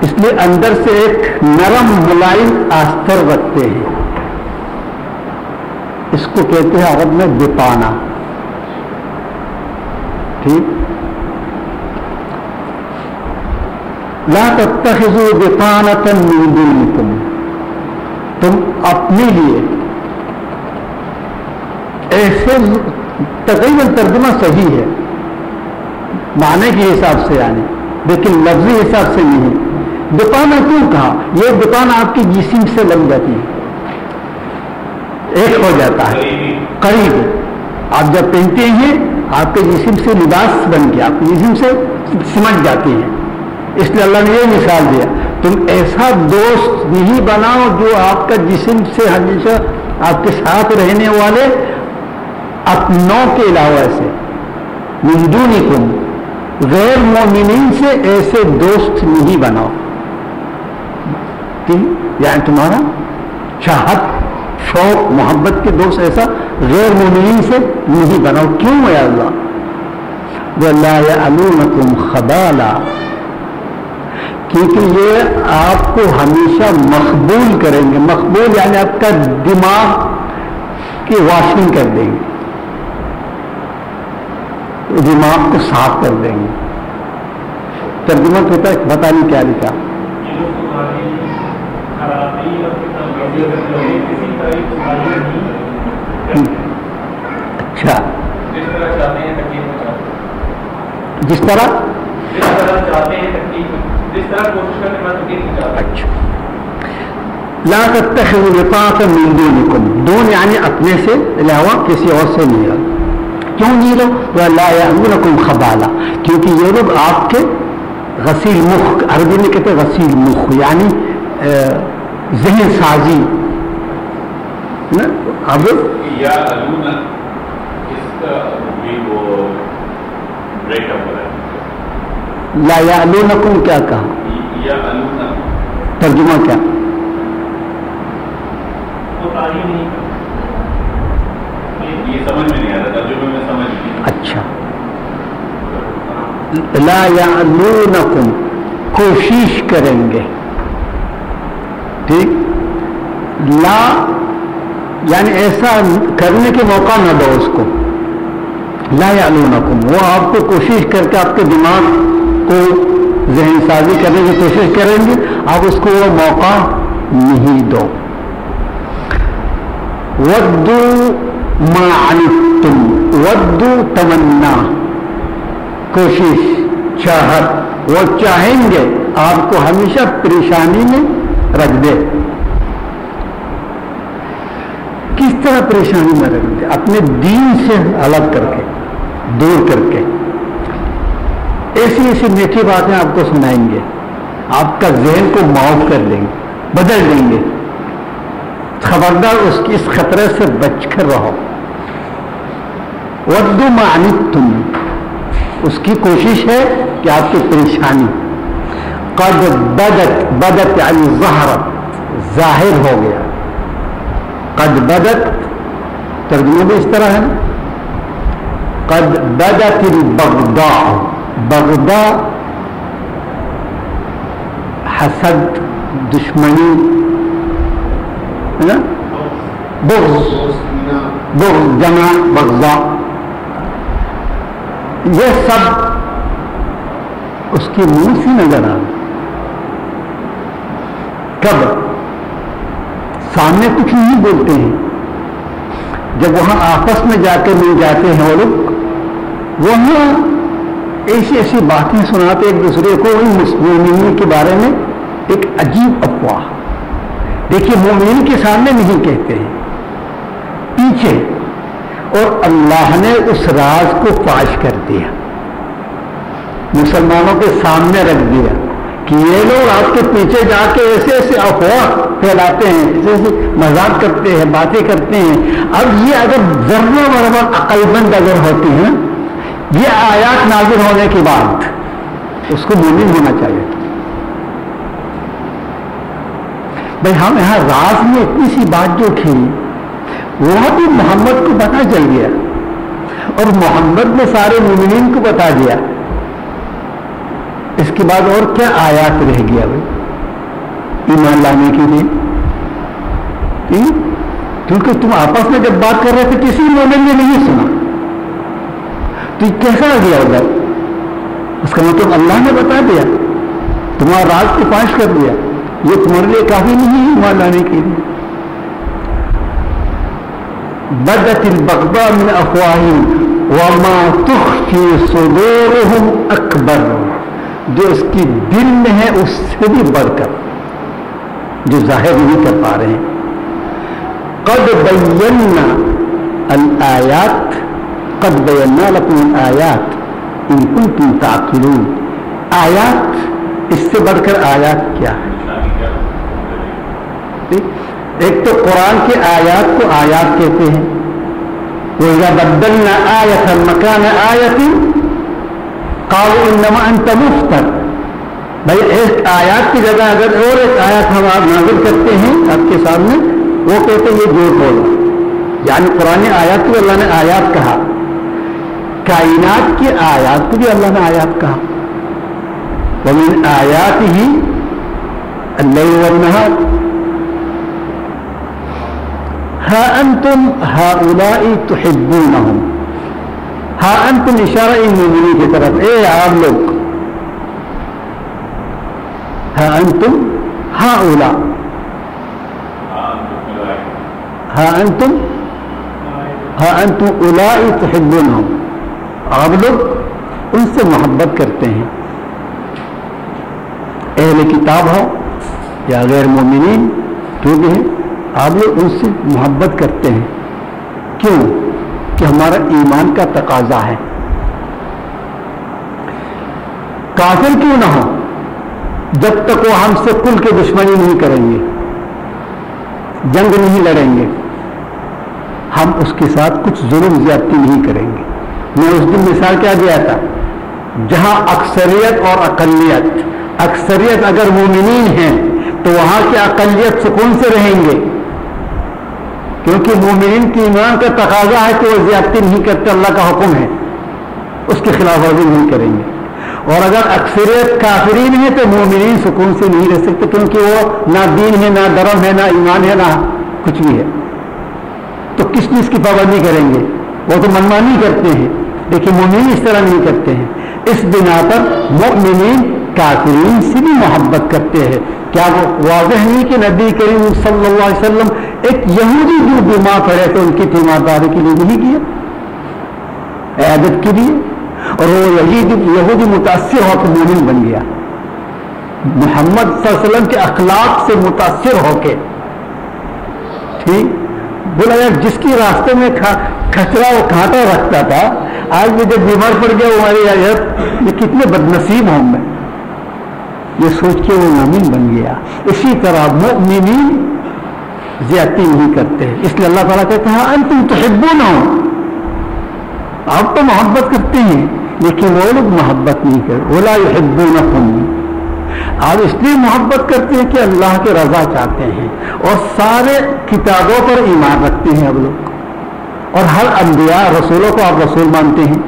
اس لیے اندر سے ایک نرم ملائم آستر رکھتے ہیں، اس کو کہتے ہیں عرب میں بطانہ، ٹھیک؟ لا تتخذوا بطانة من دونکم، تم اپنے لیے ایسے، تقریباً ترجمہ صحیح ہے معنی کے حساب سے یعنی، لیکن لفظی حساب سے نہیں۔ بطانہ کیوں کہا؟ یہ بطانہ آپ کے جسم سے لگ جاتی ہے، ایک ہو جاتا ہے، قریب آپ جب پہنتے ہیں آپ کے جسم سے لباس بن کے آپ کے جسم سے سمجھ جاتی ہیں، اس لیے اللہ نے یہ مثال دیا، تم ایسا دوست نہیں بناؤ جو آپ کا جسم سے ہمیشہ آپ کے ساتھ رہنے والے اپنوں کے علاوہ سے، من دونکم، غیر مومنین سے ایسے دوست نہیں بناؤ، یعنی تمہارا چاہت شوق محبت کے دوست ایسا غیر مومنین سے نہیں بناؤ۔ کیوں یا اللہ؟ وَلَا يَعْلُونَكُمْ خَبَالًا، کیونکہ یہ آپ کو ہمیشہ مقبول کریں گے، مقبول یعنی آپ کا دماغ کی واشنگ کر دیں گے، دماغ کو صاف کر دیں گے۔ ترجمہ کہتا ہے پتہ نہیں کیا لکھا، اچھا جس طرح اچھا، لا تتخذوا بطانة من دونکم، دون یعنی اپنے سے علاوہ کسی اور سے نہیں رہا۔ کیوں نہیں لو؟ وَلَا يَعْلُونَكُمْ خَبَالًا، کیونکہ یہ لوگ آپ کے غسیل مخ، عربی میں کہتے ہیں غسیل مخ، یعنی ذہن سازی، اب یا علونا اس کا بھی وہ بریک اپ ہو رہا ہے۔ لا یعلونکم کیا کہا؟ یا علونا ترجمہ کیا؟ یہ سمجھ میں نہیں آ رہا، ترجمے میں سمجھ نہیں۔ اچھا، لا یعلونکم کوشش کریں گے، ٹھیک؟ لا یعنی ایسا کرنے کے موقع نہ دو اس کو، لا یعلونکم، وہ آپ کو کوشش کر کے آپ کے دماغ کو ذہن سازی کرنے کی کوشش کریں گے، آپ اس کو وہ موقع نہیں دو۔ ودو ما عنتم، ودو تمنا، کوشش، چاہت، وہ چاہیں گے آپ کو ہمیشہ پریشانی میں رکھ دے۔ کس طرح پریشانی میں رکھ دے؟ اپنے دین سے الگ کر کے، دور کر کے۔ ایسی ایسی میٹھی باتیں آپ کو سنائیں گے، آپ کا ذہن کو معاف کر دیں گے، بدل دیں گے. خبردار اس خطرے سے بچ کر رہو. وَدُّوا مَا عَنِتُّمْ، اس کی کوشش ہے کہ آپ کی پریشانی قد بدت یعنی ظہرت، ظاہر ہو گیا. قد بدت ترجمہ بھی اس طرح ہے، قد بدت البغضاء، بغضاء حسد، دشمنی، بغض جمع بغضاء، یہ سب اس کی منہ سے نظر آ. کب؟ سامنے کچھ نہیں بولتے ہیں، جب وہاں آپس میں جا کے مل جاتے ہیں وہ لوگ، وہاں ایسی ایسی باتیں سناتے ایک دوسرے کو. ان مومنین کے بارے میں ایک عجیب افواہ. دیکھیے مومنین کے سامنے نہیں کہتے ہیں، پیچھے. اور اللہ نے اس راز کو فاش کر دیا، مسلمانوں کے سامنے رکھ دیا کہ یہ لوگ آپ کے پیچھے جا کے ایسے ایسے افواہ پھیلاتے ہیں، ایسے ایسے مذاق کرتے ہیں، باتیں کرتے ہیں. اب یہ اگر ذرہ برابر عقل مند اگر ہوتی ہیں، یہ آیات نازل ہونے کے بعد اس کو مومن ہونا چاہیے. بھائی ہم یہاں راز میں اتنی سی بات جو تھی وہ بھی محمد کو پتہ چل گیا، اور محمد نے سارے مومنین کو بتا دیا. اس کے بعد اور کیا آیات رہ گیا بھائی ایمان لانے کے لیے؟ کیونکہ تم آپس میں جب بات کر رہے تھے کسی مومن نے نہیں سنا، تو یہ کیسا آ گیا ہوگا؟ اس کا مطلب اللہ نے بتا دیا، تمہارا راز کو فاش کر دیا. یہ تمہارے لیے کافی نہیں ہے ایمان لانے کے لیے. بدت البغضاء من افواہہم وما تخفی صدورہم اکبر، جو اس کی دل میں ہے اس سے بھی بڑھ کر، جو ظاہر نہیں کر پا رہے ہیں. قد بینا الآیات، قد بینا لکم الآیات ان کنتم تعقلون. آیات، اس سے بڑھ کر آیات کیا ہے؟ ایک تو قرآن کے آیات کو آیات کہتے ہیں. وَإِذَا بَدَّلْنَا آيَةً مَكَانَ آيَةٍ قَالُوا إِنَّمَا أَنْتَ مُفْتَرٍ. بھائی ایک آیات کی جگہ اگر اور ایک آیات ہم آپ نازل کرتے ہیں آپ کے سامنے، وہ کہتے ہیں یہ جھوٹ بولا. یعنی قرآن آیات کو اللہ نے آیات کہا، کائنات کی آیات کو بھی اللہ نے آیات کہا. وَمِنْ آيَاتِهِ اللَّيْلُ وَالنَّهَارُ ہا انتم ہؤلاء تحبونہم. ہا انتم اشارہ ان مومنین کی طرف، اے آپ لوگ، ہا انتم ہؤلاء، ہا انتم اولاء تحبونہم، آپ لوگ ان سے محبت کرتے ہیں. اہل کتاب ہو یا غیر مومنین جو بھی ہیں، آپ لوگ ان سے محبت کرتے ہیں. کیوں؟ کہ ہمارا ایمان کا تقاضا ہے. کافر کیوں نہ ہو جب تک وہ ہم سے کل کے دشمنی نہیں کریں گے، جنگ نہیں لڑیں گے، ہم اس کے ساتھ کچھ ظلم زیادتی نہیں کریں گے. میں اس دن مثال کیا دیا تھا، جہاں اکثریت اور اقلیت، اکثریت اگر مومنین ہیں تو وہاں کی اقلیت سکون سے رہیں گے، کیونکہ مومنین کی ایمان کا تقاضا ہے کہ وہ زیادتی نہیں کرتے، اللہ کا حکم ہے، اس کی خلاف ورزی نہیں کریں گے. اور اگر اکثریت کافرین ہے تو مومنین سکون سے نہیں رہ سکتے، کیونکہ وہ نہ دین ہے، نہ دھرم ہے، نہ ایمان ہے، نہ کچھ بھی ہے. تو کس چیز کی پابندی کریں گے؟ وہ تو منمانی کرتے ہیں، لیکن مومنین اس طرح نہیں کرتے ہیں. اس بنا پر مومنین کافرین سے بھی محبت کرتے ہیں. کیا وہ واضح نہیں کہ نبی کریم صلی اللہ علیہ وسلم ایک یہودی جو بیمار پڑے تو ان کی تیمارداری کے لیے نہیں کیا، عیادت کے لیے، اور وہ یہودی متاثر ہو کے مومن بن گیا. محمد صلی اللہ علیہ وسلم کے اخلاق سے متاثر ہو کے، ٹھیک بولا یار، جس کی راستے میں کھچرا وہ کانٹا رکھتا تھا، آج بھی جب بیمار پڑ گیا ہماری حضرت یہ کتنے بدنصیب ہوں میں، یہ سوچ کے وہ مومن بن گیا. اسی طرح مومنین زیادتی نہیں کرتے، اس لیے اللہ تعالیٰ کہتے ہیں انتم تحبونہم، آپ تو محبت کرتے ہیں لیکن وہ لوگ محبت نہیں کرتے. ولا یحبونکم، آپ اس لیے محبت کرتے ہیں کہ اللہ کی رضا چاہتے ہیں اور سارے کتابوں پر ایمان رکھتے ہیں اب لوگ، اور ہر انبیاء رسولوں کو آپ رسول مانتے ہیں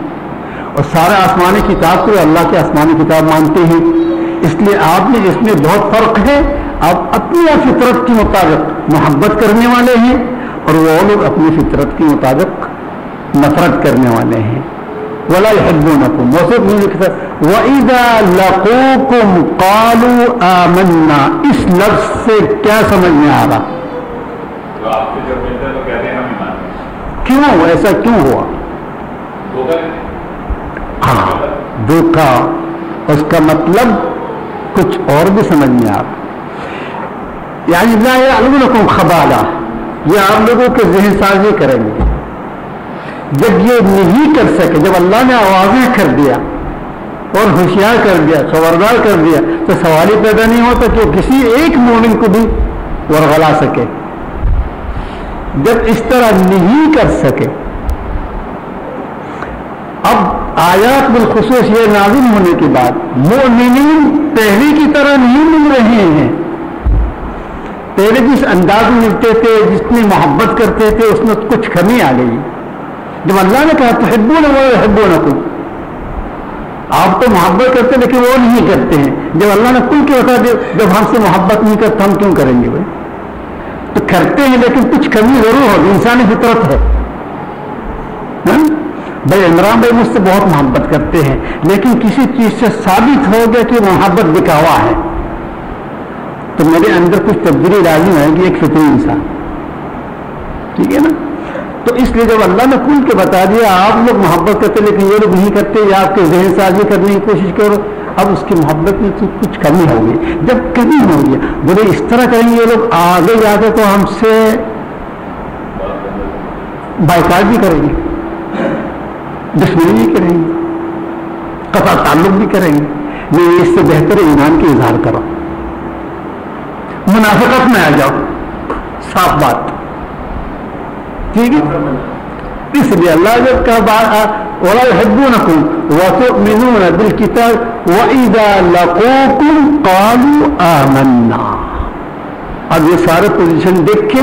اور سارے آسمانی کتاب کو اللہ کے آسمانی کتاب مانتے ہیں. اس لیے آپ نے اس میں بہت فرق ہے. آپ اپنی فطرت کے مطابق محبت کرنے والے ہیں اور وہ لوگ اپنی فطرت کے مطابق نفرت کرنے والے ہیں. ولا يحبونكم، وصف نہیں لکھتا وَإِذَا لَقُوكُمْ قَالُوا آمَنَّا. اس لفظ سے کیا سمجھ میں آ رہا؟ تو آپ سے جب ملتے ہیں تو کہتے ہیں ہم ایمان ہیں. کیوں ایسا کیوں ہوا؟ ہاں دھوکا، اس کا مطلب کچھ اور بھی سمجھ میں آ رہا. یعنی لا يعلمونكم خبالا، یہ آپ لوگوں کے ذہن سازی کریں گے. جب یہ نہیں کر سکے، جب اللہ نے واضح کر دیا اور ہوشیار کر دیا، خبردار کر دیا، تو سوال ہی پیدا نہیں ہوتا کہ کسی ایک مومن کو بھی ورغلا سکے. جب اس طرح نہیں کر سکے، اب آیات بالخصوص یہ نازل ہونے کے بعد مومنین پہلے کی طرح نہیں مل رہے ہیں. پہلے جس انداز میں ملتے تھے، جس میں محبت کرتے تھے، اس میں کچھ کمی آ گئی. جب اللہ نے کہا تحبون ولا یحبونکم، آپ تو محبت کرتے لیکن وہ نہیں کرتے ہیں. جب اللہ نے کل کے بتا دیا جب ہم سے محبت نہیں کرتے ہم کیوں کریں گے؟ بھائی تو کرتے ہیں لیکن کچھ کمی ضرور ہوگی، انسانی فطرت ہے. بھائی عمران بھائی مجھ سے بہت محبت کرتے ہیں لیکن کسی چیز سے ثابت ہو گیا کہ محبت دکھاوا ہے تو میرے اندر کچھ تبدیلی لازم ہے کہ ایک فطری انسان. ٹھیک ہے نا؟ تو اس لیے جب اللہ نے کھل کے بتا دیا آپ لوگ محبت کرتے لیکن یہ لوگ نہیں کرتے، یا آپ کے ذہن سازی کرنے کی کوشش کرو، اب اس کی محبت میں کچھ کمی ہوگی. جب کمی ہوگی بولے اس طرح کریں گے یہ لوگ آگے جا کے تو ہم سے بائیکاٹ بھی کریں گے، دشمنی بھی کریں گے، قطع تعلق بھی کریں گے. نہیں، اس سے بہتر ایمان کی اظہار کرو، منافقت میں آ جاؤ، صاف بات. ٹھیک ہے؟ اس لیے اللہ جب کہا وَلَا يُحِبُّونَكُمْ وَتُؤْمِنُونَ بِالْكِتَابِ وَإِذَا لَقُوكُمْ قَالُوا آمَنَّا. اب یہ سارے پوزیشن دیکھ کے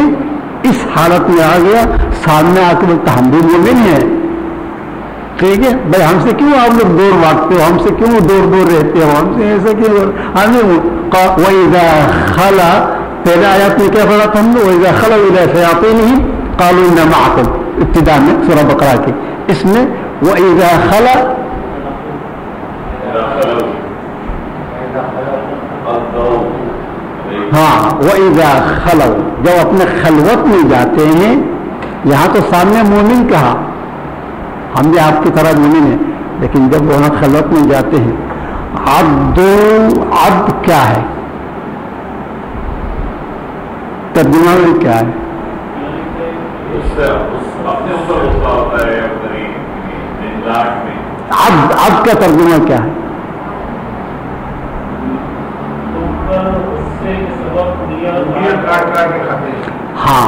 اس حالت میں آ گیا، سامنے آ کے بولتا ہم بھی مومن ہیں. ٹھیک ہے بھائی، ہم سے کیوں آپ لوگ دور بھاگتے ہو، ہم سے کیوں دور دور رہتے ہو، ہم سے ایسا کیوں؟ وَإِذَا خَلَا، پہلے آیات میں کیا پڑھا تھا ہم نے؟ وَإِذَا خَلَوْا إِلَىٰ شَيَاطِينِهِمْ قالوا إنا معكم، ابتداء میں سورہ بقرہ کی. اس میں وَإِذَا خَلَا، ہاں وَإِذَا خَلَوْا، جب اپنے خلوت میں جاتے ہیں. یہاں تو سامنے مومن کہا، ہم بھی آپ کی طرح مومن ہیں، لیکن جب وہاں خلوت میں جاتے ہیں عبد کیا ہے؟ ترجمہ میں کیا ہے؟ عبد کا ترجمہ کیا ہے؟ ہاں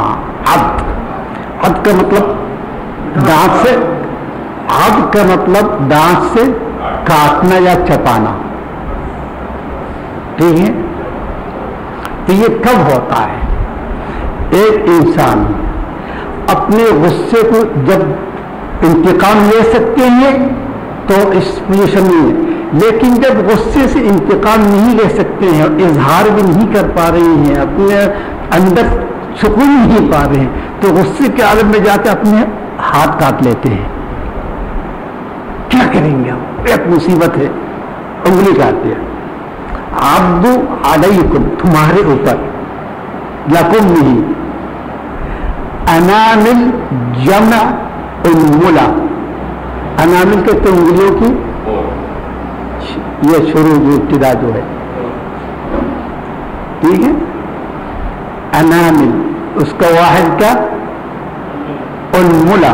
عبد کا مطلب دانت سے، عبد کا مطلب دانت سے کاٹنا یا چپانا. ٹھیک ہے؟ تو یہ کب ہوتا ہے؟ ایک انسان اپنے غصے کو جب انتقام لے سکتے ہیں تو اس پوزیشن میں، لیکن جب غصے سے انتقام نہیں لے سکتے ہیں اور اظہار بھی نہیں کر پا رہے ہیں، اپنے اندر سکون نہیں پا رہے ہیں، تو غصے کے عالم میں جا کے اپنے ہاتھ کاٹ لیتے ہیں. کیا کریں گے ہم؟ ایک مصیبت ہے، انگلی کاٹ دیا. عبد علیکم، تمہارے اوپر، لکم نہیں. انامل جمع انملا، انامل کے انگلیوں کی یہ شروع جو ابتدا جو ہے، ٹھیک ہے؟ انامل اس کا واحد کا انملا.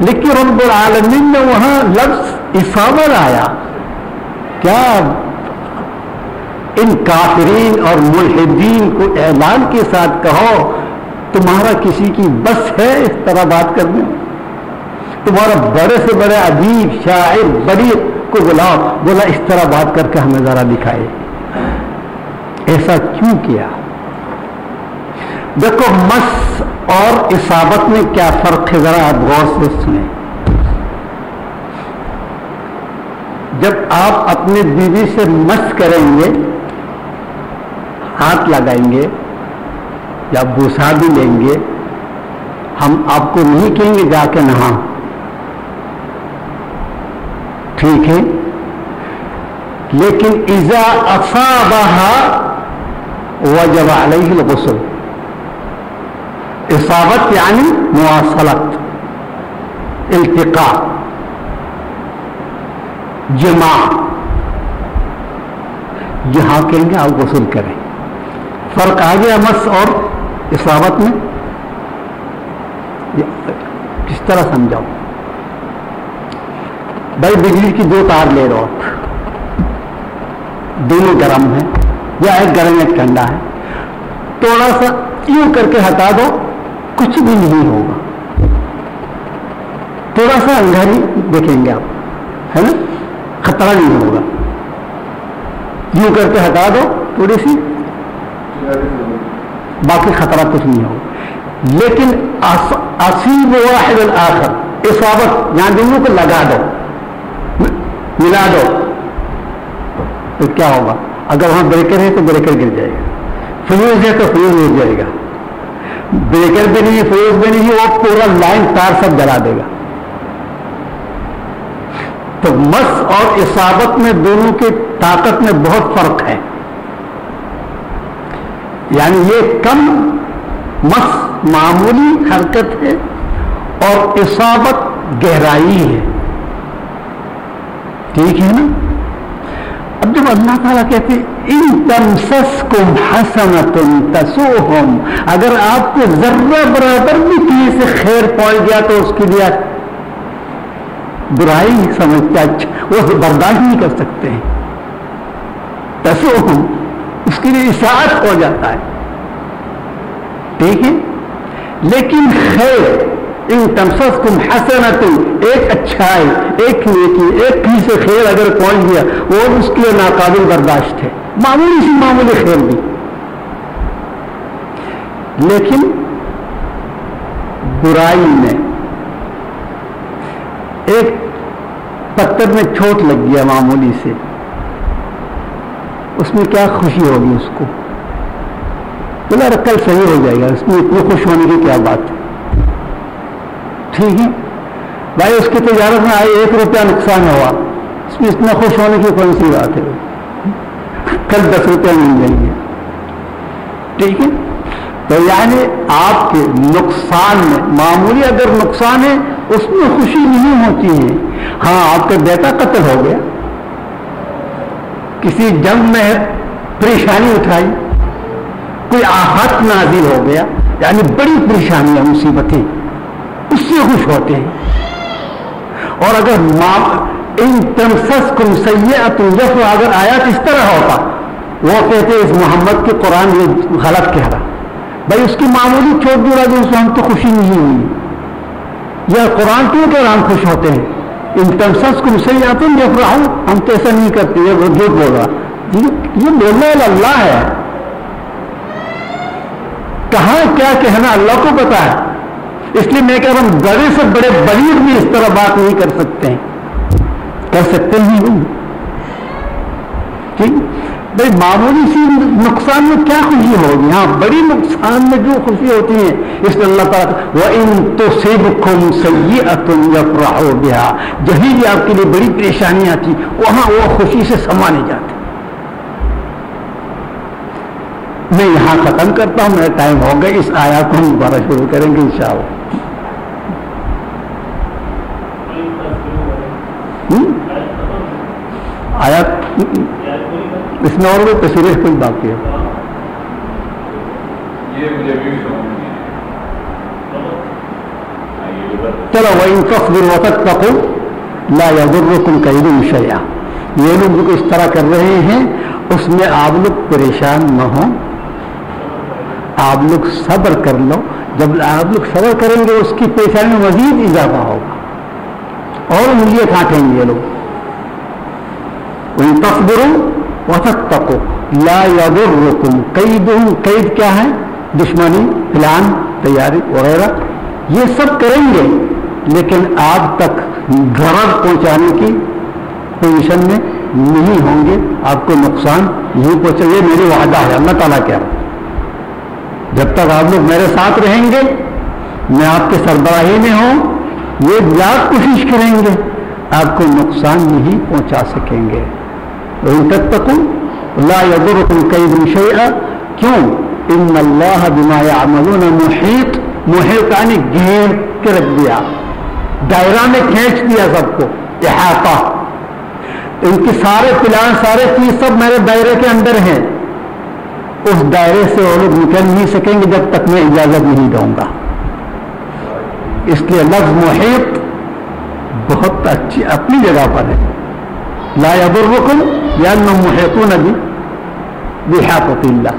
لیکن رب العالمین نے وہاں لفظ اصابت آیا. کیا ان کافرین اور ملحدین کو اعلان کے ساتھ کہو تمہارا کسی کی بس ہے اس طرح بات کرنے؟ تمہارا بڑے سے بڑے ادیب شاعر بڑی کو بلاؤ، بولا اس طرح بات کر کے ہمیں ذرا دکھائے. ایسا کیوں کیا؟ دیکھو مس اور اصابت میں کیا فرق ہے، ذرا آپ غور سے سنیں. جب آپ اپنی بیوی سے مس کریں گے، ہاتھ لگائیں گے یا بوسا بھی لیں گے، ہم آپ کو نہیں کہیں گے جا کے نہا، ٹھیک ہے؟ لیکن اذا اصابها وجب علیہ الغسل. اصابت یعنی مواصلت، التقاء، جماع، جہاں کہیں گے آپ غسل کریں. فرق آ گیا مس اور اصابت میں؟ کس طرح سمجھاؤ؟ بھائی بجلی کی 2 تار لے رہو، دونوں گرم ہیں یا ایک گرم ایک ٹھنڈا ہے، تھوڑا سا یوں کر کے ہٹا دو کچھ بھی نہیں ہوگا. تھوڑا سا انگاری دیکھیں گے آپ، ہے نا، خطرہ نہیں ہوگا. یوں کر کے ہٹا دو تھوڑی سی، باقی خطرہ کچھ نہیں ہوگا. لیکن اصیب واحد الآخر، اصابت یہاں دونوں کو لگا دو، ملا دو، تو کیا ہوگا؟ اگر وہاں بریکر ہے تو بریکر گر جائے گا، فیوز ہے تو فیوز گر جائے گا. بریکر بھی نہیں، فیوز بھی نہیں، وہ پورا لائن تار سب جلا دے گا. تو مس اور اصابت میں دونوں کی طاقت میں بہت فرق ہے. یعنی یہ کم مس معمولی حرکت ہے اور اصابت گہرائی ہے، ٹھیک ہے نا؟ اب جب اللہ تعالیٰ کہتے ہیں ان تمسسکم حسنۃ تسؤہم، اگر آپ کو ذرہ برابر بھی کسی سے خیر پہنچ گیا تو اس کے لیے برائی سمجھتے، اچھا وہ برداشت نہیں کر سکتے ہیں. تسؤہم اس کے لیے اساءت ہو جاتا ہے، ٹھیک ہے. لیکن خیر ان تمسسکم حسنۃ، ایک اچھائی، ایک نیکی، ایک کسی سے خیر اگر پہنچ گیا وہ اس کے لیے ناقابل برداشت ہے، معمولی سی معمولی خیر بھی. لیکن برائی میں ایک پتھر میں چوٹ لگ گیا معمولی سے، اس میں کیا خوشی ہوگی اس کو؟ بولا کل صحیح ہو جائے گا، اس میں اتنی خوش ہونے کی کیا بات ہے؟ ٹھیک ہے بھائی، اس کی تجارت میں آئی 1 روپیہ نقصان ہوا، اس میں اتنا خوش ہونے کی کون سی بات ہے؟ کل 10 روپیہ مل جائیں گے، ٹھیک ہے. تو یعنی آپ کے نقصان میں معمولی اگر نقصان ہے اس میں خوشی نہیں ہوتی ہے. ہاں آپ کا بیٹا قتل ہو گیا، کسی جنگ میں پریشانی اٹھائی، کوئی آفت نازل ہو گیا، یعنی بڑی پریشانیاں مصیبتیں، اس سے خوش ہوتے ہیں. اور اگر ان تمسسکم سیئۃ یفرح، اگر آیات اس طرح ہوتا، وہ کہتے اس محمد کے قرآن یہ غلط کہہ رہا، بھائی اس کی معمولی چوٹ جڑا جو اس سے ہم تو خوشی نہیں ہوئی، یا قرآن کیوں کہ ہم خوش ہوتے ہیں؟ ان تمسسکم سیئۃ یفرح، ہم تو ایسا نہیں کرتے، یہ جھوٹ بول رہا. یہ بولنے والا اللہ ہے، کہاں کیا کہنا اللہ کو پتا ہے. اس لیے میں کہہ رہا ہوں بڑے سے بڑے بلید بھی اس طرح بات نہیں کر سکتے ہیں، کر سکتے ہیں ٹھیک بھائی. معمولی سی نقصان میں کیا خوشی ہوگی؟ ہاں بڑی نقصان میں جو خوشی ہوتی ہے، اس لیے اللہ تعالیٰ وَإِن تُصِبْكُمْ سَيِّئَةٌ يَفْرَحُوا بِهَا، جہیں بھی آپ کے لیے بڑی پریشانی آتی وہاں وہ خوشی سے سما نہیں جاتے. میں یہاں ختم کرتا ہوں، میرا ٹائم ہو گیا. اس آیات کو ہم دوبارہ شروع کریں گے انشاءاللہ. آیات اس میں اور بھی تصویریں کچھ باقی ہے. یہ مجھے بھی سمجھ نہیں ہے. چلو وَإِن تَصْبِرُوا وَتَتَّقُوا لَا يَضُرُّكُمْ كَيْدُهُمْ شَيْئًا. یہ لوگ جو اس طرح کر رہے ہیں اس میں آپ لوگ پریشان نہ ہوں، آپ لوگ صبر کر لو. جب آپ لوگ صبر کریں گے اس کی پریشانی میں مزید اضافہ ہوگا اور انگلیاں کاٹیں گے یہ لوگ. وَإِن تَصْبِرُوا وَتَتَّقُوا لَا يَضُرُّكُمْ كَيْدُهُمْ. قید کیا ہے؟ دشمنی، پلان، تیاری وغیرہ یہ سب کریں گے لیکن آپ تک ضرر پہنچانے کی پوزیشن میں نہیں ہوں گے، آپ کو نقصان نہیں پہنچے. یہ میری وعدہ ہے اللہ تعالیٰ کیا. جب تک آپ لوگ میرے ساتھ رہیں گے، میں آپ کے سربراہی میں ہوں، یہ زیادہ کوشش کریں گے آپ کو نقصان نہیں پہنچا سکیں گے. وَإِن تَتَّقُوا لَا يَضُرُّكُمْ كَيْدُهُمْ شَيْئًا. کیوں؟ إِنَّ اللَّهَ بِمَا يَعْمَلُونَ مُحِيطٌ. محیط یعنی گھیر کے رکھ دیا، دائرہ میں کھینچ دیا سب کو، احاطہ. ان کی سارے پلان، سارے چیز سب میرے دائرے کے اندر ہیں. اس دائرے سے وہ لوگ نکل نہیں سکیں گے جب تک میں اجازت نہیں دوں گا. اس لیے لفظ محیط بہت اچھی اپنی جگہ پر ہے. لا يضركم لأنهم محيطون بإحاطة الله.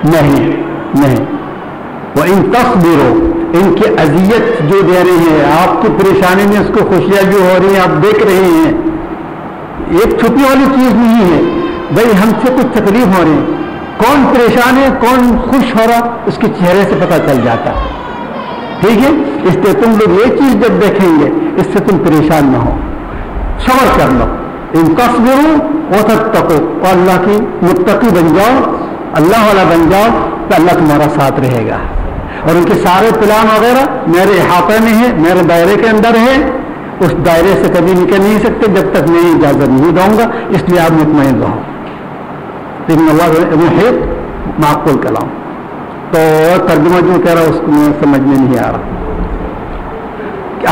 نہیں نہیں. وَإِن تَصْبِرُوا. ان کی اذیت جو دے رہے ہیں، آپ کی پریشانی میں اس کو خوشیاں جو ہو رہی ہیں آپ دیکھ رہے ہیں، ایک چھپی والی چیز نہیں ہے. بھائی ہم سے کچھ تکلیف ہو رہی ہے، کون پریشان ہے کون خوش ہو رہا اس کے چہرے سے پتہ چل جاتا ہے. ٹھیک ہے، اس لیے تم لوگ یہ چیز جب دیکھیں گے اس سے تم پریشان نہ ہو، صبر کر لو. ان تصبروا وتتقوا، اور اللہ کی متقی بن جاؤ، اللہ والا بن جاؤ تو اللہ تمہارا ساتھ رہے گا. اور ان کے سارے پلان وغیرہ میرے احاطے میں ہے، میرے دائرے کے اندر ہے. اس دائرے سے کبھی نکل نہیں سکتے جب تک میں اجازت نہیں دوں گا. اس لیے آپ مطمئن رہو. لیکن اللہ محیط معقول کلام. تو ترجمہ جو کہہ رہا اس کو میں سمجھ میں نہیں آ رہا.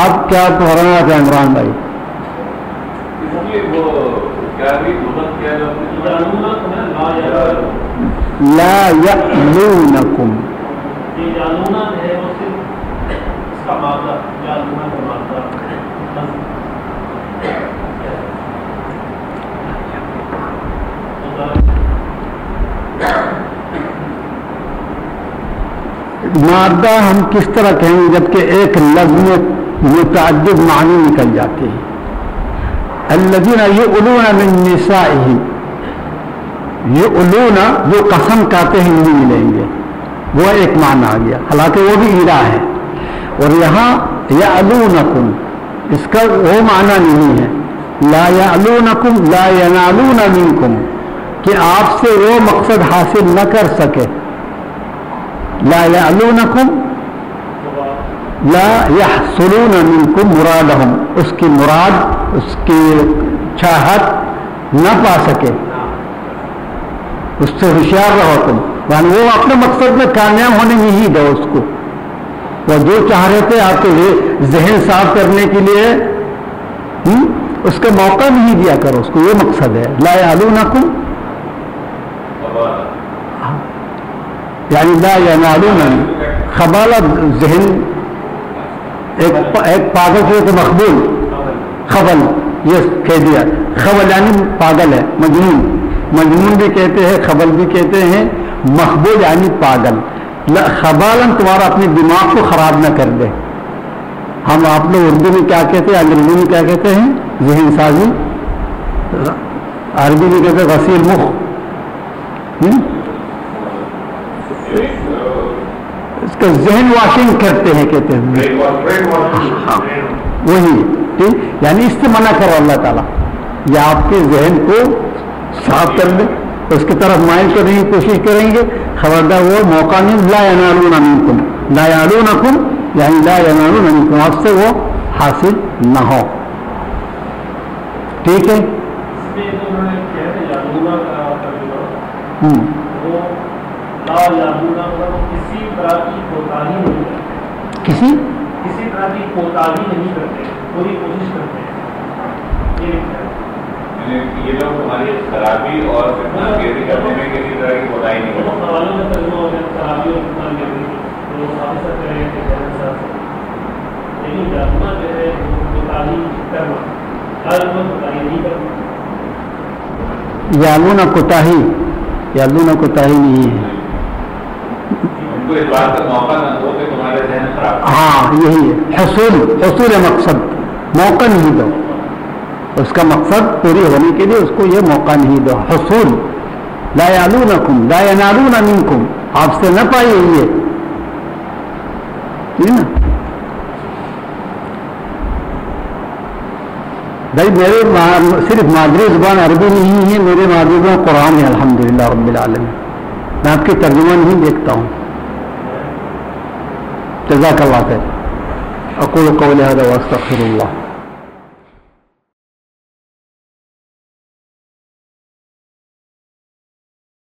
آپ کیا پڑھانا تھا عمران بھائی؟ لا يألونكم. مادہ ہم کس طرح کہیں گے جبکہ ایک لفظ میں متعدد معنی نکل جاتے ہیں. الذین یؤلون من نسائہم. یؤلون جو قسم کہتے ہیں نہیں ملیں گے، وہ ایک معنی آ گیا، حالانکہ وہ بھی ایرا ہے. اور یہاں یعلونکم اس کا وہ معنی نہیں ہے. لا یعلونکم لا ینالون منکم، کہ آپ سے وہ مقصد حاصل نہ کر سکے. لا یعلونکم لا یحصلون منکم مرادہم، اس کی مراد اس کی چاہت نہ پا سکے. اس سے ہوشیار رہو تم، یعنی وہ اپنے مقصد میں کامیاب ہونے نہیں دو اس کو. وہ جو چاہ رہے تھے آپ کے ذہن صاف کرنے کے لیے اس کا موقع نہیں دیا کرو اس کو. یہ مقصد ہے لا یعلونکم، یعنی لا ینالون. خبالہ ذہن ایک پاگل سے مقبول خبل، یہ کہہ دیا. خبل یعنی پاگل ہے، مجنون. مجنون بھی کہتے ہیں، خبل بھی کہتے ہیں، مقبول یعنی پاگل. خبالن تمہارا اپنے دماغ کو خراب نہ کر دے. ہم آپ لوگ اردو میں کیا کہتے ہیں، انگریزی میں کیا کہتے ہیں؟ ذہن سازی. عربی میں کہتے ہیں غسیل مخ. اس کا ذہن واشنگ کرتے ہیں کہتے ہیں. وہی ٹھیک، یعنی اس سے منع کرو اللہ تعالیٰ. یا آپ کے ذہن کو صاف کر دیں، اس کی طرف مائل کرنے کی کوشش کریں گے، خبردار وہ موقع نہیں. لا ینالون منکم، لا یعلونکم یعنی لا ینالون منکم، آپ سے وہ حاصل نہ ہو. ٹھیک ہے. کسی طرح کی کوتاہی نہیں کرتے، پوری کوشش کرتے ہیں. یہ لوگ ہماری خرابی اور گیری کرنے میں کسی طرح کی کوتاہی نہیں کرتے. یالون کوتاہی نہیں ہے. ان کو اس بات کا موقع نہ دو کہ تمہارے ذہن خراب. ہاں یہی ہے حصول مقصد. موقع نہیں دو. اس کا مقصد پوری ہونے کے لیے اس کو یہ موقع نہیں دو. حصول لا یالونکم لا ینالون منکم، آپ سے نہ پائیے یہ. ٹھیک نا بھائی، میرے صرف مادری زبان عربی نہیں ہے، میرے مادری زبان قرآن ہے الحمدللہ رب العالمین. میں آپ کی ترجمہ نہیں دیکھتا ہوں. جزاک اللہ خیر. اقول قولی ھذا واستغفر اللہ.